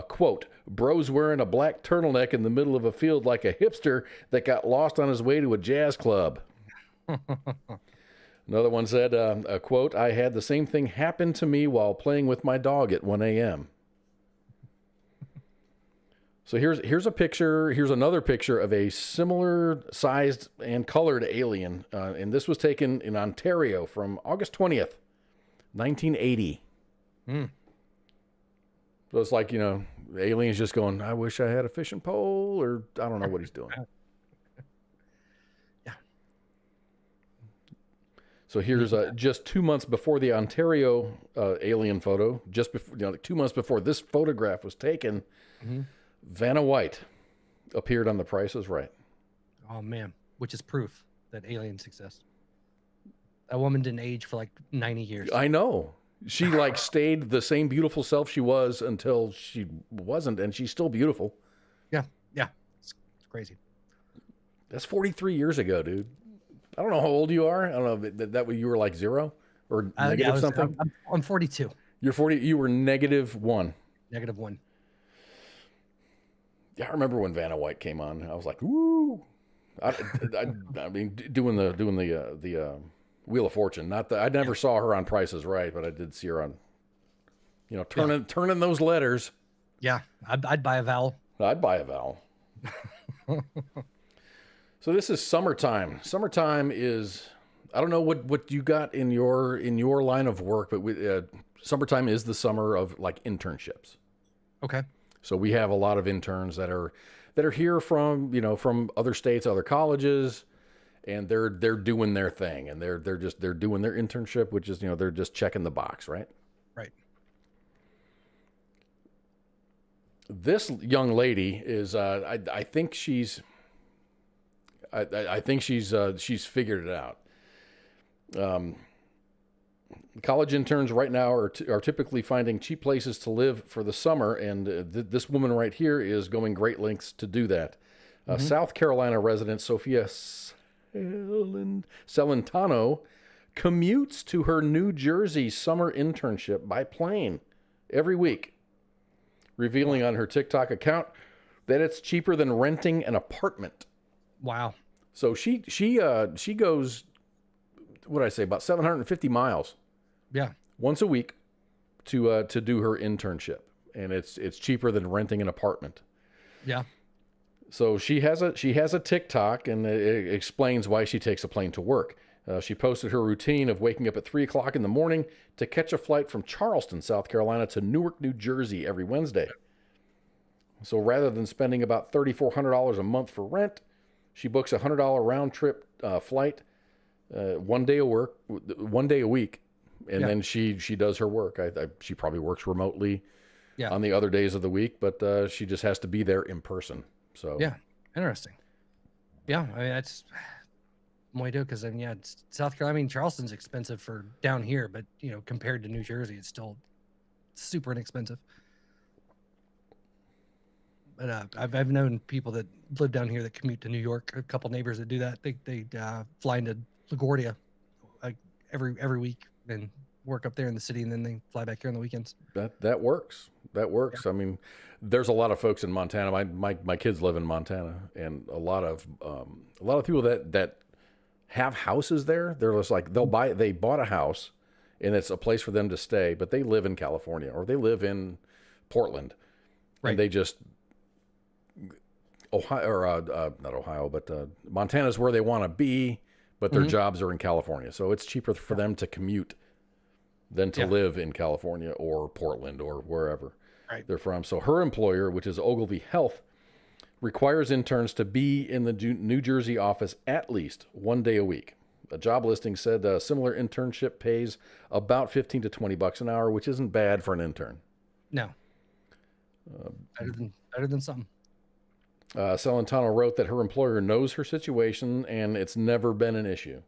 Quote, bro's wearing a black turtleneck in the middle of a field like a hipster that got lost on his way to a jazz club. Another one said, a quote, I had the same thing happen to me while playing with my dog at 1 a.m. So here's a picture, here's another picture of a similar sized and colored alien. And this was taken in Ontario from August 20th. 1980. So it's like, aliens just going, I wish I had a fishing pole, or I don't know what he's doing. Yeah. So here's just 2 months before the Ontario alien photo, just before, 2 months before this photograph was taken, Vanna White appeared on The Price is Right. Oh, man. Which is proof that aliens exist. That woman didn't age for like 90 years. I know. She stayed the same beautiful self she was until she wasn't, and she's still beautiful. Yeah. Yeah. It's crazy. That's 43 years ago, dude. I don't know how old you are. I don't know that you were like 0 or negative something. I'm 42. You're 40. You were -1. -1. Yeah, I remember when Vanna White came on. I was like, woo. I mean, doing the Wheel of Fortune. I never saw her on Price is Right, but I did see her on, turning those letters. Yeah, I'd buy a vowel. I'd buy a vowel. So this is summertime. Summertime is, I don't know what you got in your line of work, but summertime is the summer of like internships. Okay. So we have a lot of interns that are here from other states, other colleges. And they're doing their thing, and they're doing their internship, which is they're just checking the box, right? Right. This young lady is I think she's figured it out. College interns right now are typically finding cheap places to live for the summer, and this woman right here is going great lengths to do that. South Carolina resident Sophia Celentano commutes to her New Jersey summer internship by plane every week, revealing on her TikTok account that it's cheaper than renting an apartment. Wow. So she goes, what did I say, about 750 miles. Yeah. Once a week to do her internship, and it's cheaper than renting an apartment. Yeah. So she has a TikTok, and it explains why she takes a plane to work. She posted her routine of waking up at 3 o'clock in the morning to catch a flight from Charleston, South Carolina to Newark, New Jersey every Wednesday. So rather than spending about $3,400 a month for rent, she books a $100 round trip flight, 1 day a week, and then she does her work. She probably works remotely on the other days of the week, but she just has to be there in person. So yeah, interesting. Yeah, I mean that's way to, because it's South Carolina. I mean, Charleston's expensive for down here, but compared to New Jersey, it's still super inexpensive. But I've known people that live down here that commute to New York. A couple neighbors that do that. They fly into LaGuardia like every week and work up there in the city, and then they fly back here on the weekends. That works. That works. Yeah. I mean, there's a lot of folks in Montana. My kids live in Montana, and a lot of people that have houses there. They're just like they bought a house, and it's a place for them to stay, but they live in California or they live in Portland, right? And they just Montana is where they want to be, but their jobs are in California, so it's cheaper for them to commute than to live in California or Portland or wherever they're from. So her employer, which is Ogilvy Health, requires interns to be in the New Jersey office at least 1 day a week. A job listing said a similar internship pays about $15 to $20 an hour, which isn't bad for an intern. No. Better than something. Celentano wrote that her employer knows her situation and it's never been an issue.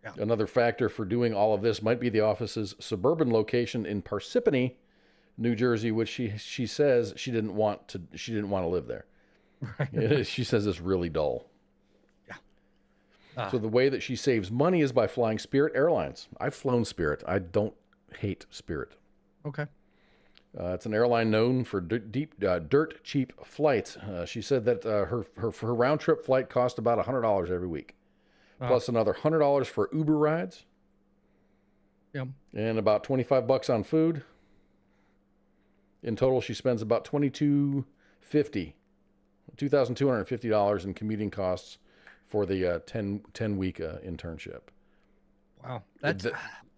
Yeah. Another factor for doing all of this might be the office's suburban location in Parsippany, New Jersey, which she says she didn't want to live there. Right. She says it's really dull. Yeah. So the way that she saves money is by flying Spirit Airlines. I've flown Spirit. I don't hate Spirit. Okay. It's an airline known for dirt cheap flights. She said that her round trip flight cost about $100 every week, plus another $100 for Uber rides. Yeah. And about $25 on food. In total, she spends about $2,250 in commuting costs for the 10-week internship. Wow,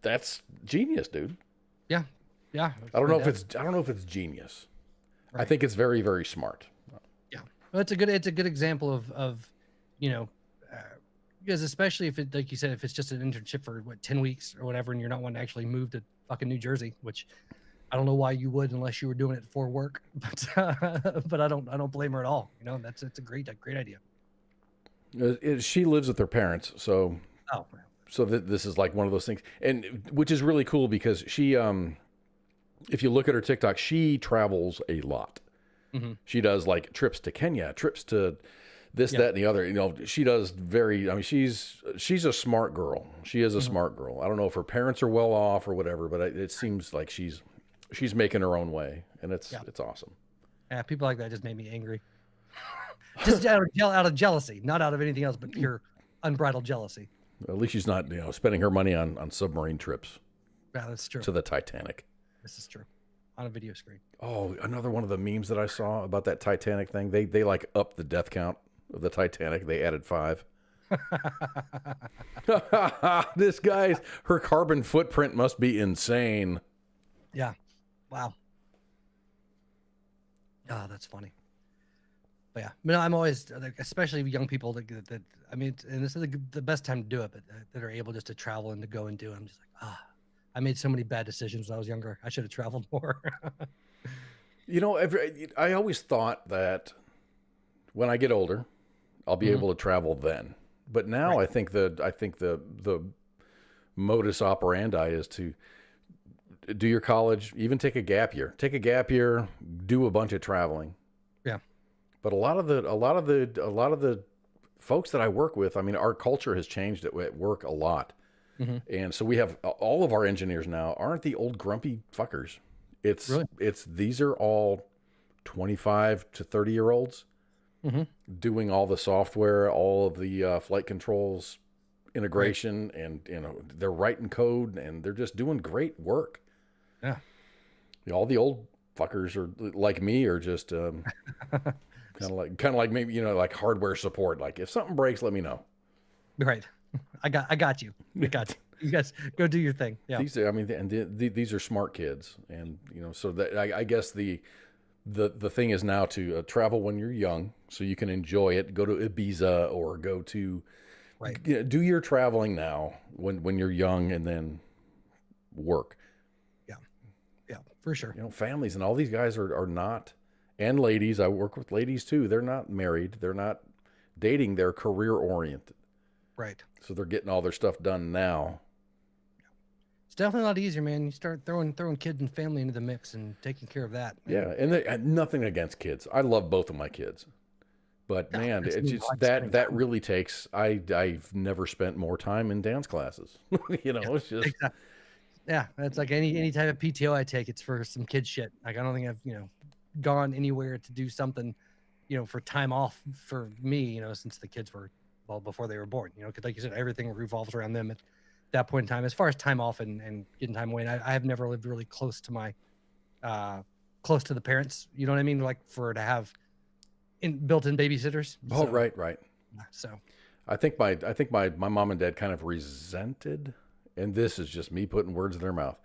that's genius, dude. Yeah. Yeah. I don't know if it's genius. Right. I think it's very, very smart. Yeah. Well, it's a good example of because especially if it, like you said, if it's just an internship for 10 weeks or whatever, and you're not wanting to actually move to fucking New Jersey, which I don't know why you would unless you were doing it for work, but I don't blame her at all. It's a great idea. She lives with her parents. So, this is like one of those things, and which is really cool because she, if you look at her TikTok, she travels a lot. Mm-hmm. She does like trips to Kenya, trips to this, that, and the other. She does she's a smart girl. She is a smart girl. I don't know if her parents are well off or whatever, but it seems like she's making her own way, and it's awesome. Yeah, people like that just made me angry. Just out of jealousy, not out of anything else, but pure unbridled jealousy. At least she's not, spending her money on submarine trips. Yeah, that's true. To the Titanic. This is true. On a video screen. Oh, another one of the memes that I saw about that Titanic thing. They like upped the death count of the Titanic. They added 5. This guy's, her carbon footprint must be insane. Yeah. Wow. Oh, that's funny. But yeah, I'm always, especially young people that and this is the best time to do it, but that are able just to travel and to go and do it. I'm just like, I made so many bad decisions when I was younger. I should have traveled more. I always thought that when I get older, I'll be able to travel then. But now I think the modus operandi is to do your college, even take a gap year. Take a gap year, do a bunch of traveling. Yeah. But a lot of the folks that I work with, our culture has changed at work a lot. Mm-hmm. And so we have all of our engineers now aren't the old grumpy fuckers. These are all 25 to 30-year-olds doing all the software, all of the flight controls integration, and they're writing code and they're just doing great work. Yeah. All the old fuckers are like me are just kind of like maybe like hardware support. Like if something breaks, let me know. Right. I got you. You guys go do your thing. Yeah. These are smart kids, and so that I guess the thing is now to travel when you're young, so you can enjoy it. Go to Ibiza or go to, do your traveling now when you're young, and then work. Yeah, for sure. Families and all these guys are not, and ladies. I work with ladies too. They're not married. They're not dating. They're career oriented. Right. So they're getting all their stuff done now. It's definitely a lot easier, man. You start throwing kids and family into the mix and taking care of that. Man. Yeah, and nothing against kids. I love both of my kids. But man, it's just that really takes. I've never spent more time in dance classes. It's just. Exactly. Yeah, it's like any type of PTO I take, it's for some kid shit. Like I don't think I've gone anywhere to do something, for time off for me, since the kids were before they were born. Because like you said, everything revolves around them at that point in time. As far as time off and getting time away, I have never lived really close to my close to the parents. You know what I mean? Like to have built-in babysitters. Oh, so, right. So I think my mom and dad kind of resented. And this is just me putting words in their mouth.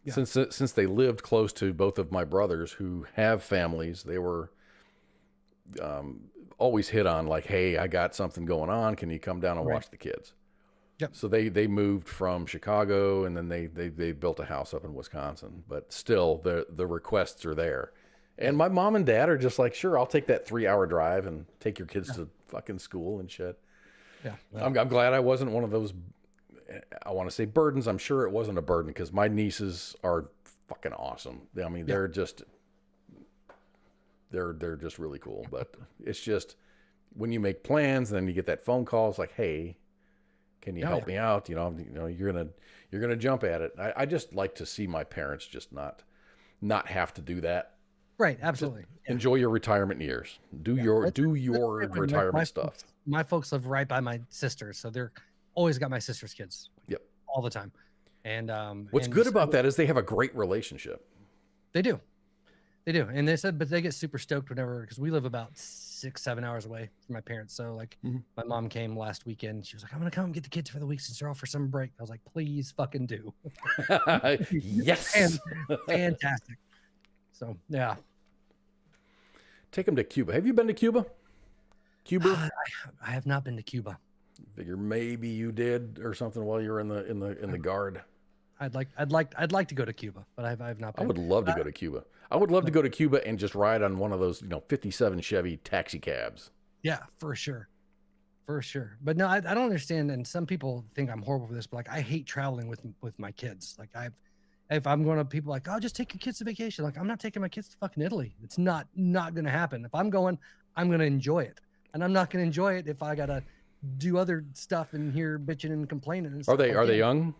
Yeah. Since they lived close to both of my brothers who have families, they were always hit on like, hey, I got something going on. Can you come down and watch the kids? Yep. So they moved from Chicago, and then they built a house up in Wisconsin. But still, the requests are there. And my mom and dad are just like, sure, I'll take that 3-hour drive and take your kids to fucking school and shit. Yeah. I'm glad I wasn't one of those, I want to say burdens. I'm sure it wasn't a burden because my nieces are fucking awesome. I mean, they're just really cool. But it's just when you make plans and then you get that phone call, it's like, hey, can you help me out? You know, you're gonna jump at it. I just like to see my parents just not have to do that. Right, absolutely. Enjoy your retirement years. Do your retirement stuff. My folks live right by my sisters, so they're always got my sister's kids. Yep, all the time. And what's good about that is they have a great relationship. They do, and they said, but they get super stoked whenever, because we live about 6-7 hours away from my parents. So like, my mom came last weekend. She was like, "I'm gonna come get the kids for the week since they're off for summer break." I was like, "Please fucking do." Yes, and fantastic. So yeah. Take them to Cuba. Have you been to Cuba? I have not been to Cuba. Figure maybe you did or something while you were in the guard. I'd like to go to Cuba, but I've not been. I would love to go to Cuba. I would love to go to Cuba and just ride on one of those 57 Chevy taxi cabs. Yeah, for sure. But no, I don't understand. And some people think I'm horrible for this, but like, I hate traveling with my kids. Like if I'm going to, people like, "Oh, just take your kids to vacation." Like, I'm not taking my kids to fucking Italy. It's not going to happen. If I'm going, I'm going to enjoy it. And I'm not going to enjoy it if I got to do other stuff and hear bitching and complaining. And Are they young?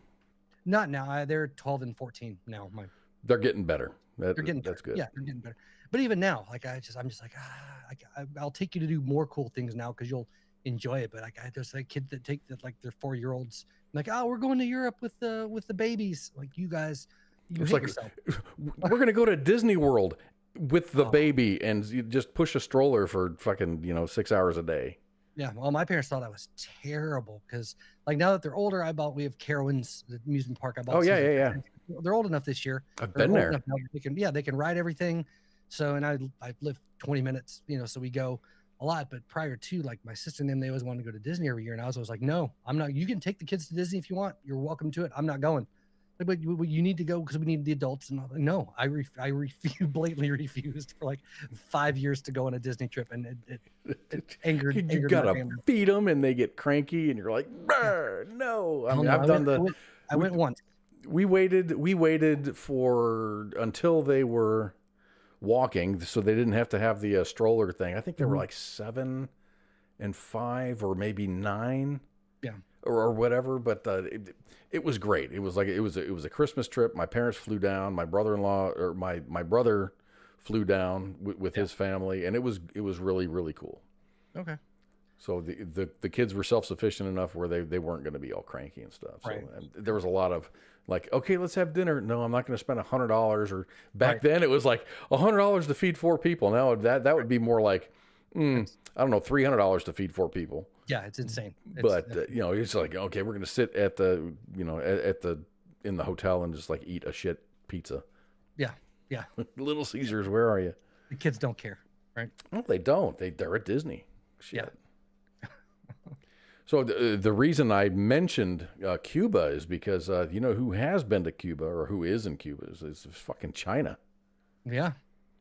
Not now. They're 12 and 14 now. They're getting better. They're getting that's good. Yeah, they're getting better. But even now, like I'm just like, I'll take you to do more cool things now because you'll enjoy it. But like, there's like kids that take that, like they're 4-year-olds. Like, "Oh, we're going to Europe with the babies." Like, you guys, you hate yourself. We're gonna go to Disney World with the baby and you just push a stroller for fucking 6 hours a day. Yeah, well, my parents thought I was terrible because, like, now that they're older, we have Carowinds, the amusement park. I bought. Oh yeah. They're old enough this year. I've been there. They can ride everything. So, and I live 20 minutes, so we go a lot. But prior to, like, my sister and them, they always wanted to go to Disney every year, and I was always like, "No, I'm not. You can take the kids to Disney if you want. You're welcome to it. I'm not going." But you need to go because we need the adults. And I'm like, no, I blatantly refused for like 5 years to go on a Disney trip, and it angered. You gotta feed them, and they get cranky, and you're like, no. I went once. We waited for until they were walking, so they didn't have to have the stroller thing. I think they were like 7 and 5, or maybe 9. Yeah. Or whatever, but it was great. It was a Christmas trip. My parents flew down. My brother-in-law or my brother flew down with his family, and it was really, really cool. Okay. So the kids were self-sufficient enough where they weren't going to be all cranky and stuff. Right. So and there was a lot of like, "Okay, let's have dinner." No, I'm not going to spend $100. Or back then it was like $100 to feed 4 people. Now that would be more like, I don't know, $300 to feed 4 people. Yeah, it's insane. It's like, okay, we're going to sit at the, in the hotel and just like eat a shit pizza. Yeah. Little Caesars, where are you? The kids don't care, right? No, they don't. They're at Disney. Shit. Yeah. So the reason I mentioned Cuba is because who has been to Cuba or who is in Cuba is fucking China. Yeah.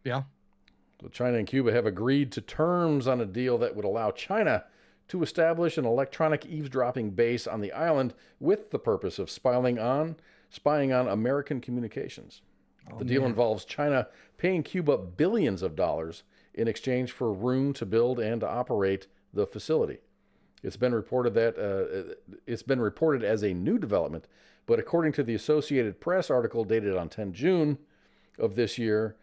So China and Cuba have agreed to terms on a deal that would allow China to establish an electronic eavesdropping base on the island with the purpose of spying on American communications. The deal involves China paying Cuba billions of dollars in exchange for room to build and to operate the facility. It's been reported as a new development, but according to the Associated Press article dated on 10 June of this year,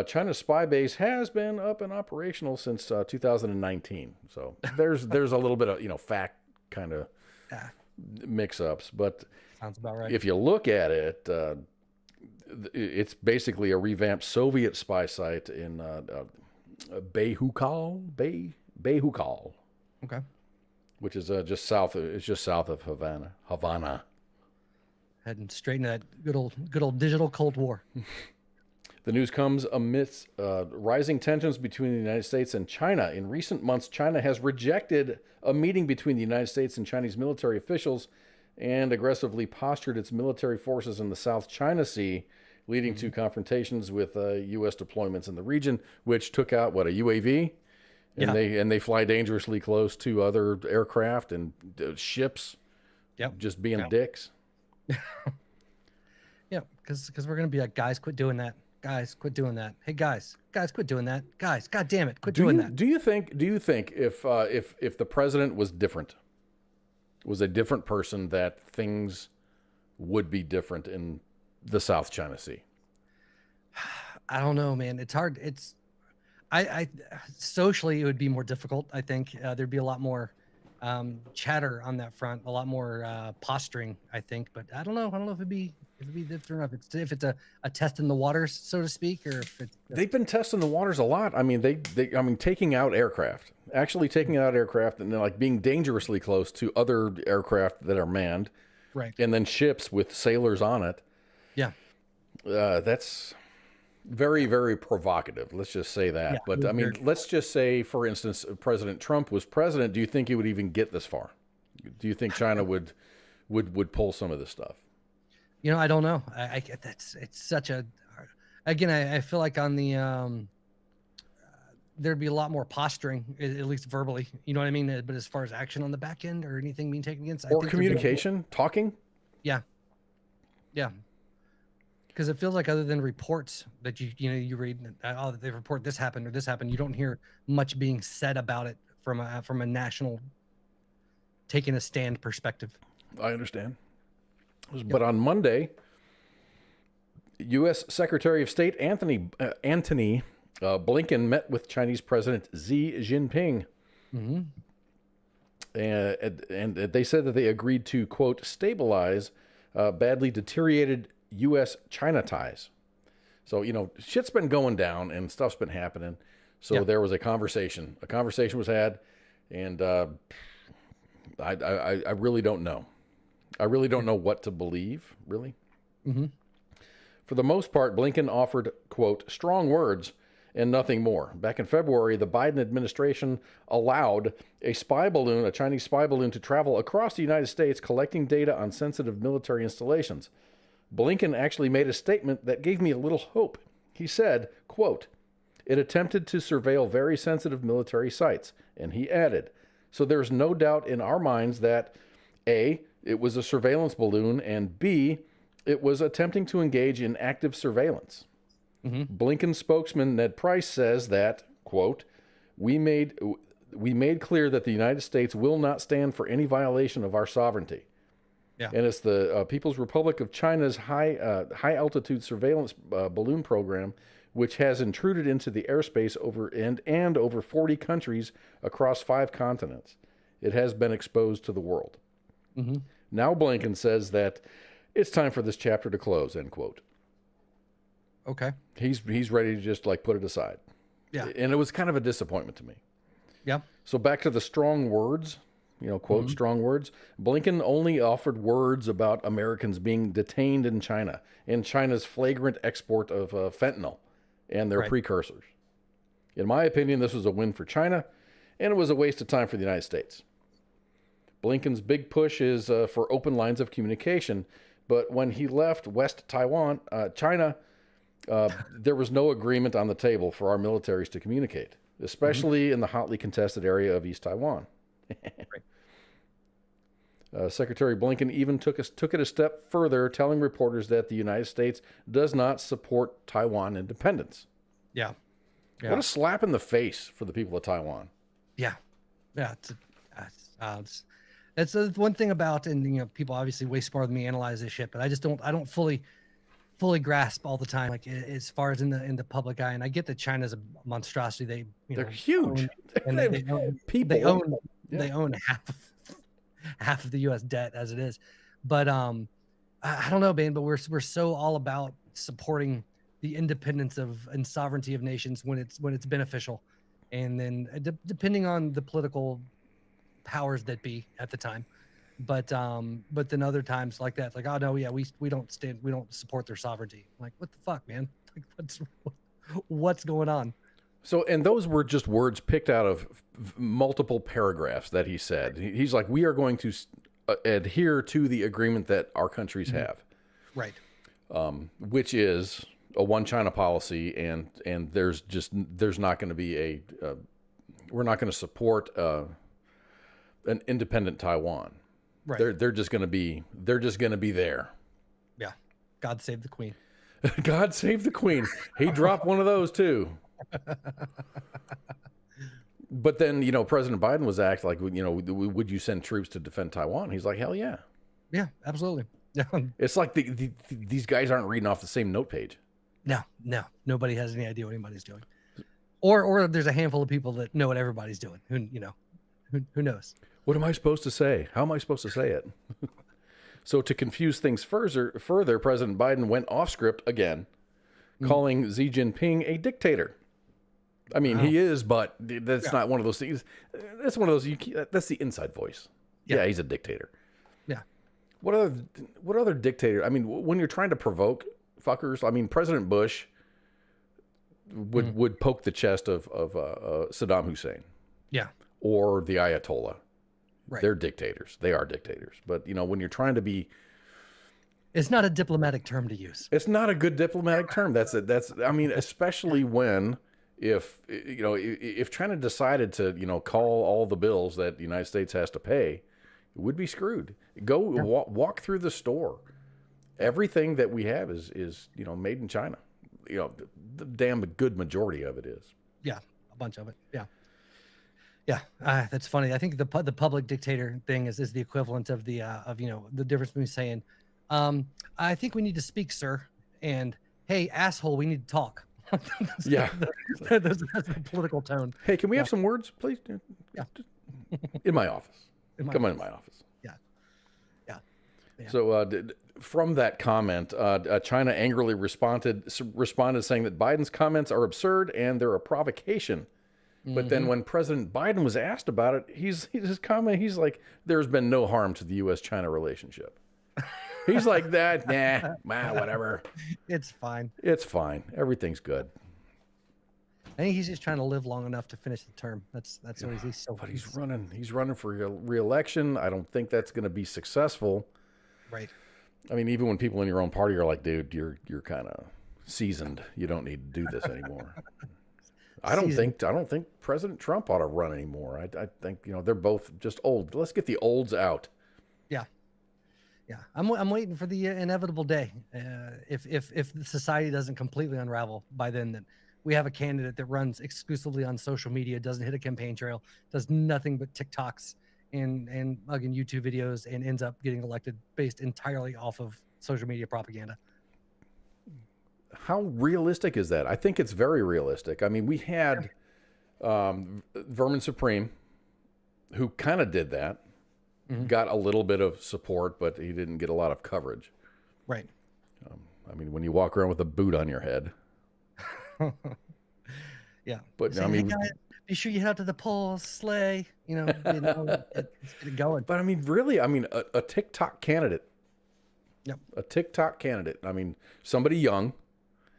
China's spy base has been up and operational since 2019. So there's a little bit of fact kind of mix-ups, but sounds about right. If you look at it, it's basically a revamped Soviet spy site in Beihukal, okay, which is just south of Havana. Heading straight into that good old digital Cold War. The news comes amidst rising tensions between the United States and China. In recent months, China has rejected a meeting between the United States and Chinese military officials and aggressively postured its military forces in the South China Sea leading to confrontations with U.S. deployments in the region, which took out a UAV, and they fly dangerously close to other aircraft and ships. Yep. Just being dicks. Yeah, because we're gonna be like, guys, quit doing that. Guys, quit doing that. Hey, guys, quit doing that. Guys, god damn it, quit doing that. Do you think if the president was different, was a different person, that things would be different in the South China Sea? I don't know, man. It's hard. I socially it would be more difficult. I think there'd be a lot more chatter on that front, a lot more posturing, I think. But I don't know. I don't know if it'd be different enough. If it's a test in the waters, so to speak, or if it's they've been testing the waters a lot. I mean, taking out aircraft, actually taking out aircraft, and then like being dangerously close to other aircraft that are manned, right? And then ships with sailors on it. Yeah, that's very, very provocative. Let's just say that. Yeah, but I mean, let's just say, for instance, President Trump was president. Do you think he would even get this far? Do you think China would pull some of this stuff? You know, I don't know. It's such a, again, I feel like on the, there'd be a lot more posturing, at least verbally, you know what I mean? But as far as action on the back end or anything being taken against, or communication, talking. Yeah. Yeah. Because it feels like, other than reports that you read, oh, they report this happened or this happened, you don't hear much being said about it from a national taking a stand perspective. I understand. But on Monday, U.S. Secretary of State Antony Blinken met with Chinese President Xi Jinping. Mm-hmm. And they said that they agreed to, quote, stabilize badly deteriorated U.S.-China ties. So, shit's been going down and stuff's been happening. So there was a conversation. A conversation was had, and I really don't know. I really don't know what to believe, really. Mm-hmm. For the most part, Blinken offered, quote, strong words and nothing more. Back in February, the Biden administration allowed a Chinese spy balloon, to travel across the United States, collecting data on sensitive military installations. Blinken actually made a statement that gave me a little hope. He said, quote, it attempted to surveil very sensitive military sites. And he added, so there's no doubt in our minds that A, it was a surveillance balloon, and B, it was attempting to engage in active surveillance. Mm-hmm. Blinken spokesman Ned Price says that, quote, we made clear that the United States will not stand for any violation of our sovereignty. Yeah. And it's the People's Republic of China's high altitude surveillance balloon program, which has intruded into the airspace over 40 countries across 5 continents. It has been exposed to the world. Mm-hmm. Now Blinken says that it's time for this chapter to close, end quote. Okay. He's ready to just put it aside. Yeah. And it was kind of a disappointment to me. Yeah. So back to the strong words, quote, strong words. Blinken only offered words about Americans being detained in China and China's flagrant export of fentanyl and their precursors. In my opinion, this was a win for China, and it was a waste of time for the United States. Blinken's big push is for open lines of communication, but when he left West Taiwan, China, there was no agreement on the table for our militaries to communicate, especially in the hotly contested area of East Taiwan. Secretary Blinken even took it a step further, telling reporters that the United States does not support Taiwan independence. Yeah. What a slap in the face for the people of Taiwan. Yeah. Yeah. That's the one thing about, and people obviously way smarter than me analyze this shit, but I don't fully grasp all the time, as far as in the public eye. And I get that China's a monstrosity. They're huge. They own half of the U.S. debt as it is. But I don't know, man. But we're so all about supporting the independence and sovereignty of nations when it's beneficial, and then depending on the political powers that be at the time. But then other times like that, oh no, yeah, we don't support their sovereignty. Like, what the fuck, man? What's going on? So, and those were just words picked out of multiple paragraphs that he said. He's like, we are going to adhere to the agreement that our countries have. Right. which is a one China policy, and there's not going to be we're not going to support an independent Taiwan. Right. They're just going to be there. Yeah. God save the Queen. God save the Queen. He dropped one of those too. But then, President Biden was asked like, would you send troops to defend Taiwan? He's like, hell yeah. Yeah, absolutely. It's like these guys aren't reading off the same note page. No, nobody has any idea what anybody's doing. Or there's a handful of people that know what everybody's doing. Who knows? What am I supposed to say? How am I supposed to say it? So to confuse things further, President Biden went off script again, calling Xi Jinping a dictator. I mean, he is, but that's not one of those things. That's one of those. That's the inside voice. Yeah, he's a dictator. Yeah. What other dictator? I mean, when you're trying to provoke fuckers, I mean, President Bush would poke the chest of Saddam Hussein. Yeah. Or the Ayatollah. Right. They're dictators. They are dictators. But when you're trying to be, it's not a diplomatic term to use. It's not a good diplomatic term. I mean, especially when if China decided to call all the bills that the United States has to pay, it would be screwed. Go walk through the store. Everything that we have is made in China. The damn good majority of it is. Yeah, a bunch of it. Yeah. Yeah, that's funny. I think the public dictator thing is the equivalent of the difference between saying, I think we need to speak, sir, and hey, asshole, we need to talk. Yeah, that's the political tone. Hey, can we have some words, please? Yeah, in my office. Come on in my office. Yeah. So from that comment, China angrily responded saying that Biden's comments are absurd and they're a provocation. But then when President Biden was asked about it, he's like, there's been no harm to the U.S.-China relationship. He's like that, whatever. It's fine. It's fine. Everything's good. I think he's just trying to live long enough to finish the term. That's what he's so. But he's running for re-election. I don't think that's going to be successful. Right. I mean, even when people in your own party are like, dude, you're kind of seasoned. You don't need to do this anymore. I don't think President Trump ought to run anymore. I think they're both just old. Let's get the olds out. Yeah, I'm waiting for the inevitable day. If the society doesn't completely unravel by then, that we have a candidate that runs exclusively on social media, doesn't hit a campaign trail, does nothing but TikToks and again YouTube videos, and ends up getting elected based entirely off of social media propaganda. How realistic is that? I think it's very realistic. I mean, we had Vermin Supreme, who kind of did that, got a little bit of support, but he didn't get a lot of coverage. Right. I mean, when you walk around with a boot on your head. Yeah. But say, I mean, hey guys, be sure you head out to the polls, slay. It's going. But I mean, really, a TikTok candidate. Yep. A TikTok candidate. I mean, somebody young.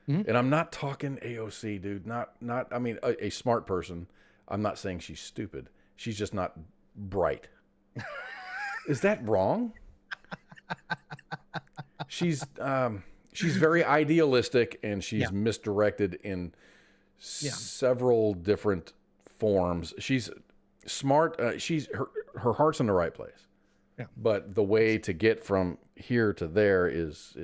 And I'm not talking AOC, dude. Not. I mean, a smart person. I'm not saying she's stupid. She's just not bright. Is that wrong? She's very idealistic, and she's misdirected in several different forms. She's smart. Her heart's in the right place. Yeah. But the way to get from here to there is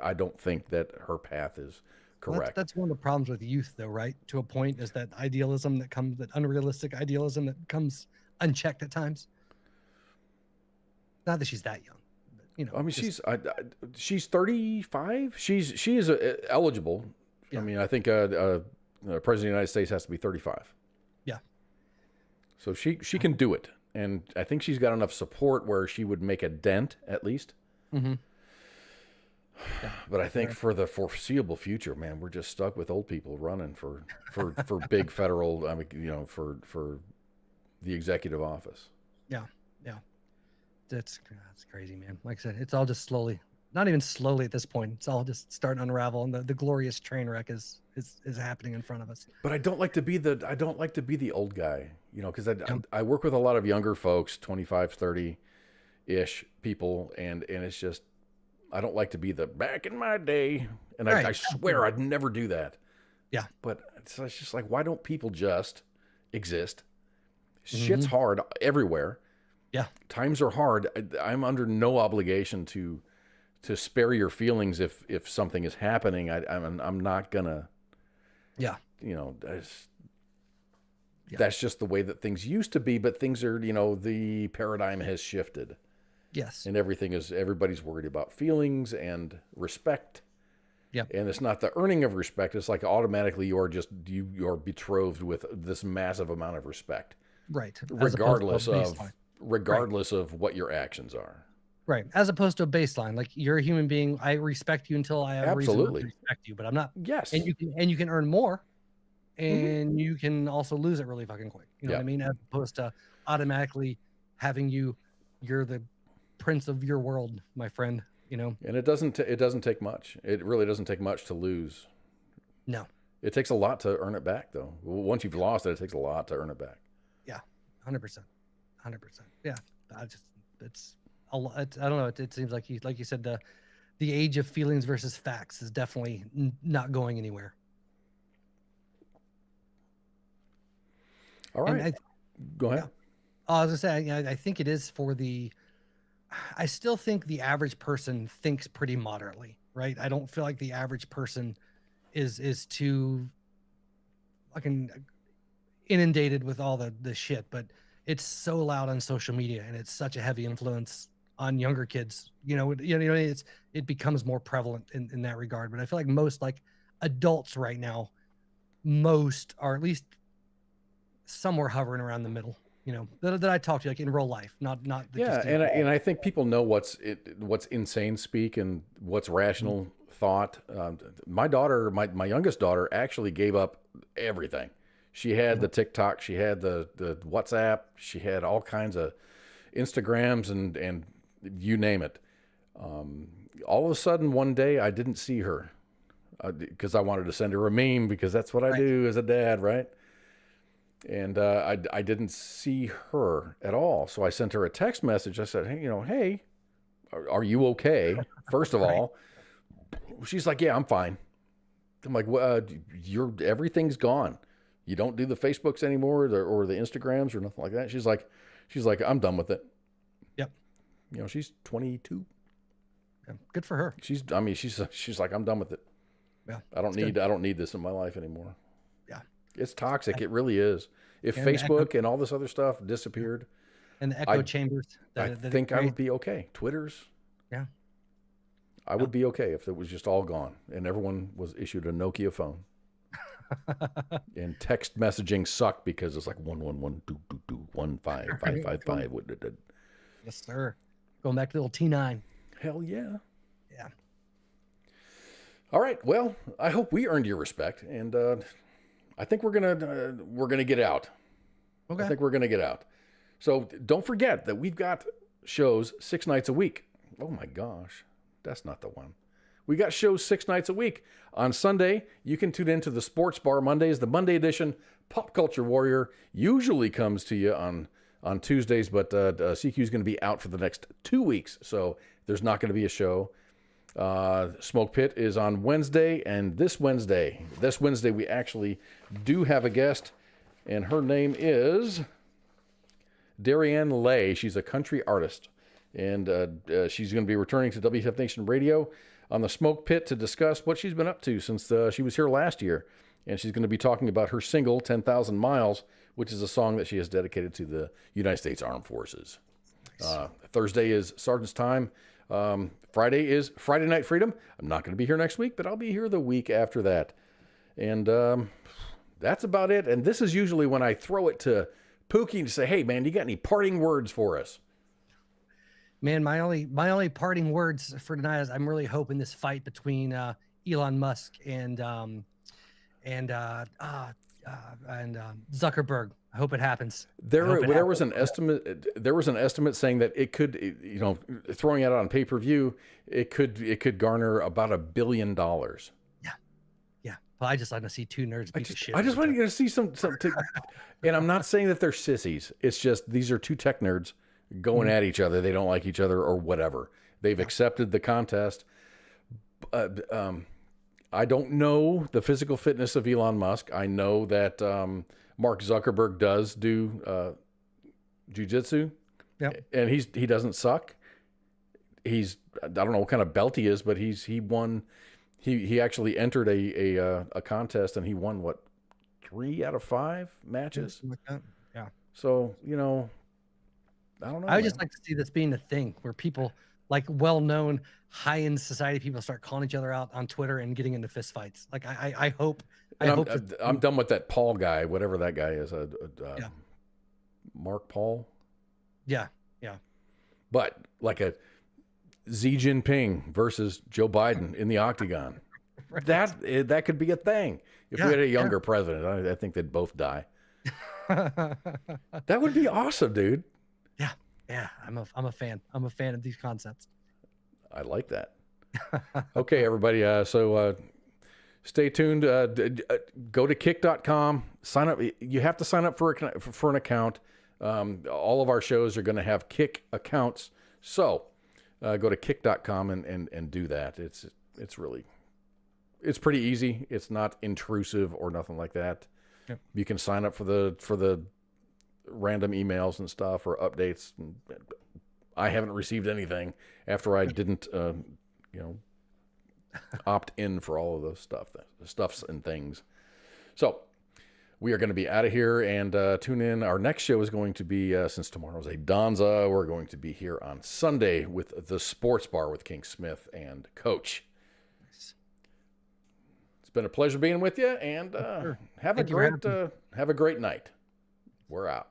I don't think that her path is correct. That's one of the problems with youth, though, right? To a point, is that idealism that unrealistic idealism that comes unchecked at times. Not that she's that young, but, I mean, she's 35. She is eligible. Yeah. I mean, I think President of the United States has to be 35. Yeah. So she can do it, and I think she's got enough support where she would make a dent at least. Mm-hmm. Yeah, but I think for the foreseeable future, man, we're just stuck with old people running for big federal. I mean, for the executive office. Yeah. That's crazy, man. Like I said, it's all just slowly, not even slowly at this point. It's all just starting to unravel, and the glorious train wreck is happening in front of us. But I don't like to be the old guy, because I work with a lot of younger folks, 25, 30 ish people, and it's just I don't like to be the back in my day. And Right. I swear I'd never do that. Yeah. But it's just like, why don't people just exist? Shit's hard everywhere. Yeah. Times are hard. I'm under no obligation to spare your feelings if something is happening. I'm not gonna. Yeah. You know, that's just the way that things used to be. But things are, you know, the paradigm has shifted. Yes. And everybody's worried about feelings and respect. Yep. And it's not the earning of respect. It's like automatically you're betrothed with this massive amount of respect. Right. Regardless of what your actions are. Right. As opposed to a baseline. Like, you're a human being. I respect you until I have reason to respect you, but I'm not. Yes. And you can earn more, and you can also lose it really fucking quick. You know what I mean? As opposed to automatically having you're the prince of your world, my friend. You know. And it doesn't take much. It really doesn't take much to lose. No. It takes a lot to earn it back, though. Once you've lost it, it takes a lot to earn it back. Yeah. 100%. 100%. Yeah. It's a lot. I don't know. It seems like you said, the age of feelings versus facts is definitely not going anywhere. All right. Go ahead. Yeah. I was gonna say, I think it is I still think the average person thinks pretty moderately, right? I don't feel like the average person is too fucking inundated with all the shit, but it's so loud on social media, and it's such a heavy influence on younger kids. It becomes more prevalent in that regard. But I feel like most like adults right now, most are at least somewhere hovering around the middle. That I talk to, like in real life, not and I think people know what's insane speak and what's rational thought. My youngest daughter actually gave up everything. She had the TikTok, she had the WhatsApp, she had all kinds of Instagrams and you name it. All of a sudden, one day, I didn't see her because I wanted to send her a meme, because that's what I do as a dad, right? And I didn't see her at all. So I sent her a text message. I said, hey, are you okay? First of all, she's like, yeah, I'm fine. I'm like, well, everything's gone. You don't do the Facebooks anymore or the Instagrams or nothing like that. She's like, I'm done with it. Yep. She's 22. Yeah, good for her. She's like, I'm done with it. Yeah. I don't need this in my life anymore. Yeah. It's toxic. It really is. If Facebook and all this other stuff disappeared, and the echo chambers, I think I would be okay. Twitter's. Yeah. I would be okay if it was just all gone and everyone was issued a Nokia phone. And text messaging sucked because it's like 111-222-15555. Yes, sir. Going back to the little T9. Hell yeah. Yeah. All right. Well, I hope we earned your respect, and I think we're gonna get out. Okay. I think we're gonna get out. So don't forget that we've got shows 6 nights a week. Oh my gosh, that's not the one. We got shows 6 nights a week. On Sunday, you can tune into the Sports Bar Mondays. The Monday edition, Pop Culture Warrior, usually comes to you on Tuesdays, but CQ is going to be out for the next 2 weeks, so there's not going to be a show. Smoke Pit is on Wednesday, and this Wednesday we actually do have a guest, and her name is Darianne Lay. She's a country artist, and she's going to be returning to WTF Nation Radio on the Smoke Pit to discuss what she's been up to since she was here last year. And she's going to be talking about her single, 10,000 Miles, which is a song that she has dedicated to the United States Armed Forces. Nice. Thursday is Sergeant's Time. Friday is Friday Night Freedom. I'm not going to be here next week, but I'll be here the week after that. And that's about it. And this is usually when I throw it to Pookie to say, hey, man, you got any parting words for us? Man, my only parting words for tonight is I'm really hoping this fight between Elon Musk and Zuckerberg. I hope it happens. There was an estimate saying that it could, throwing it on pay-per-view, it could garner about $1 billion. Yeah. Well, I just want to see two nerds beat the shit. I just want to see some and I'm not saying that they're sissies. It's just these are two tech nerds going at each other. They don't like each other or whatever. They've accepted the contest. I don't know the physical fitness of Elon Musk. I know that Mark Zuckerberg does do jiu-jitsu, and he doesn't suck. I don't know what kind of belt he is, but he won. He actually entered a contest, and he won 3 out of 5 matches. Yeah. So I don't know. I would just like to see this being a thing where people, like well-known, high-end society people, start calling each other out on Twitter and getting into fist fights. Like I hope. I'm done with that Paul guy, whatever that guy is. Mark Paul. Yeah. But like a Xi Jinping versus Joe Biden in the octagon, right. that could be a thing. If we had a younger president, I think they'd both die. That would be awesome, dude. Yeah, I'm a fan. I'm a fan of these concepts. I like that. Okay, everybody. So stay tuned. Go to kick.com. Sign up. You have to sign up for an account. All of our shows are going to have Kick accounts. So go to kick.com and do that. It's pretty easy. It's not intrusive or nothing like that. Yep. You can sign up for the random emails and stuff or updates. I haven't received anything after I didn't, opt in for all of those stuffs and things. So we are going to be out of here and tune in. Our next show is going to be, since tomorrow's a Donza, we're going to be here on Sunday with the Sports Bar with King Smith and Coach. Nice. It's been a pleasure being with you, and have a great night. We're out.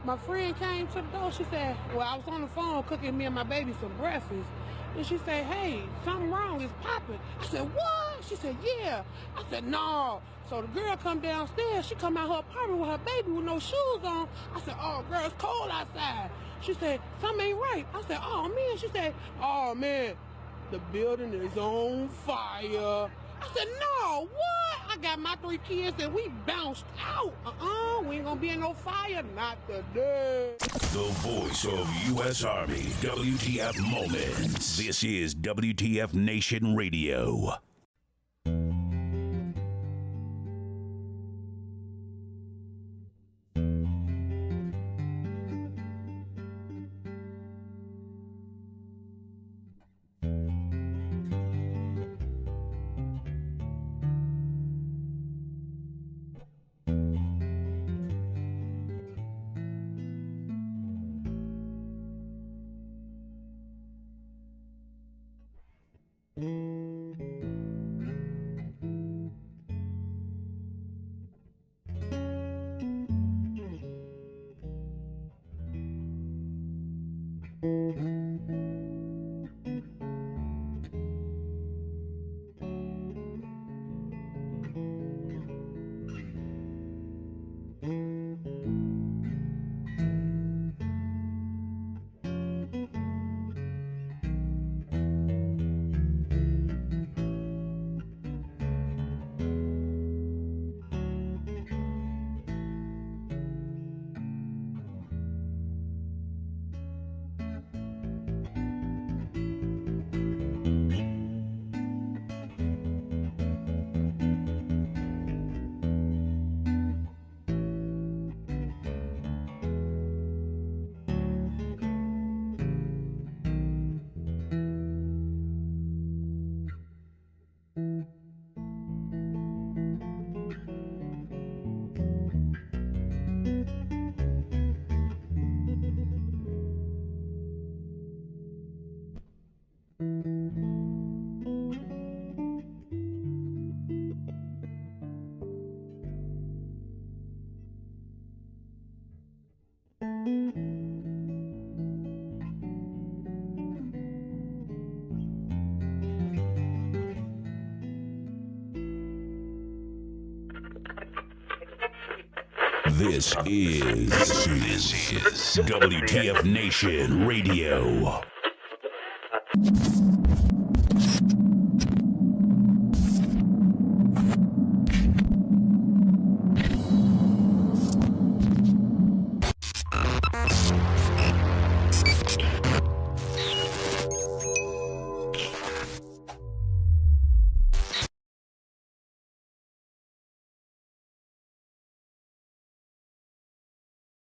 My friend came to the door. She said, well, I was on the phone cooking me and my baby some breakfast. And she said, hey, something wrong. It's popping. I said, what? She said, yeah. I said, no. So the girl come downstairs. She come out her apartment with her baby with no shoes on. I said, oh, girl, it's cold outside. She said, something ain't right. I said, oh, man. She said, oh, man, the building is on fire. I said, no, what? I got my 3 kids and we bounced out. We ain't gonna be in no fire, not today. The voice of U.S. Army, WTF Moments. This is WTF Nation Radio. This is WTF Nation Radio.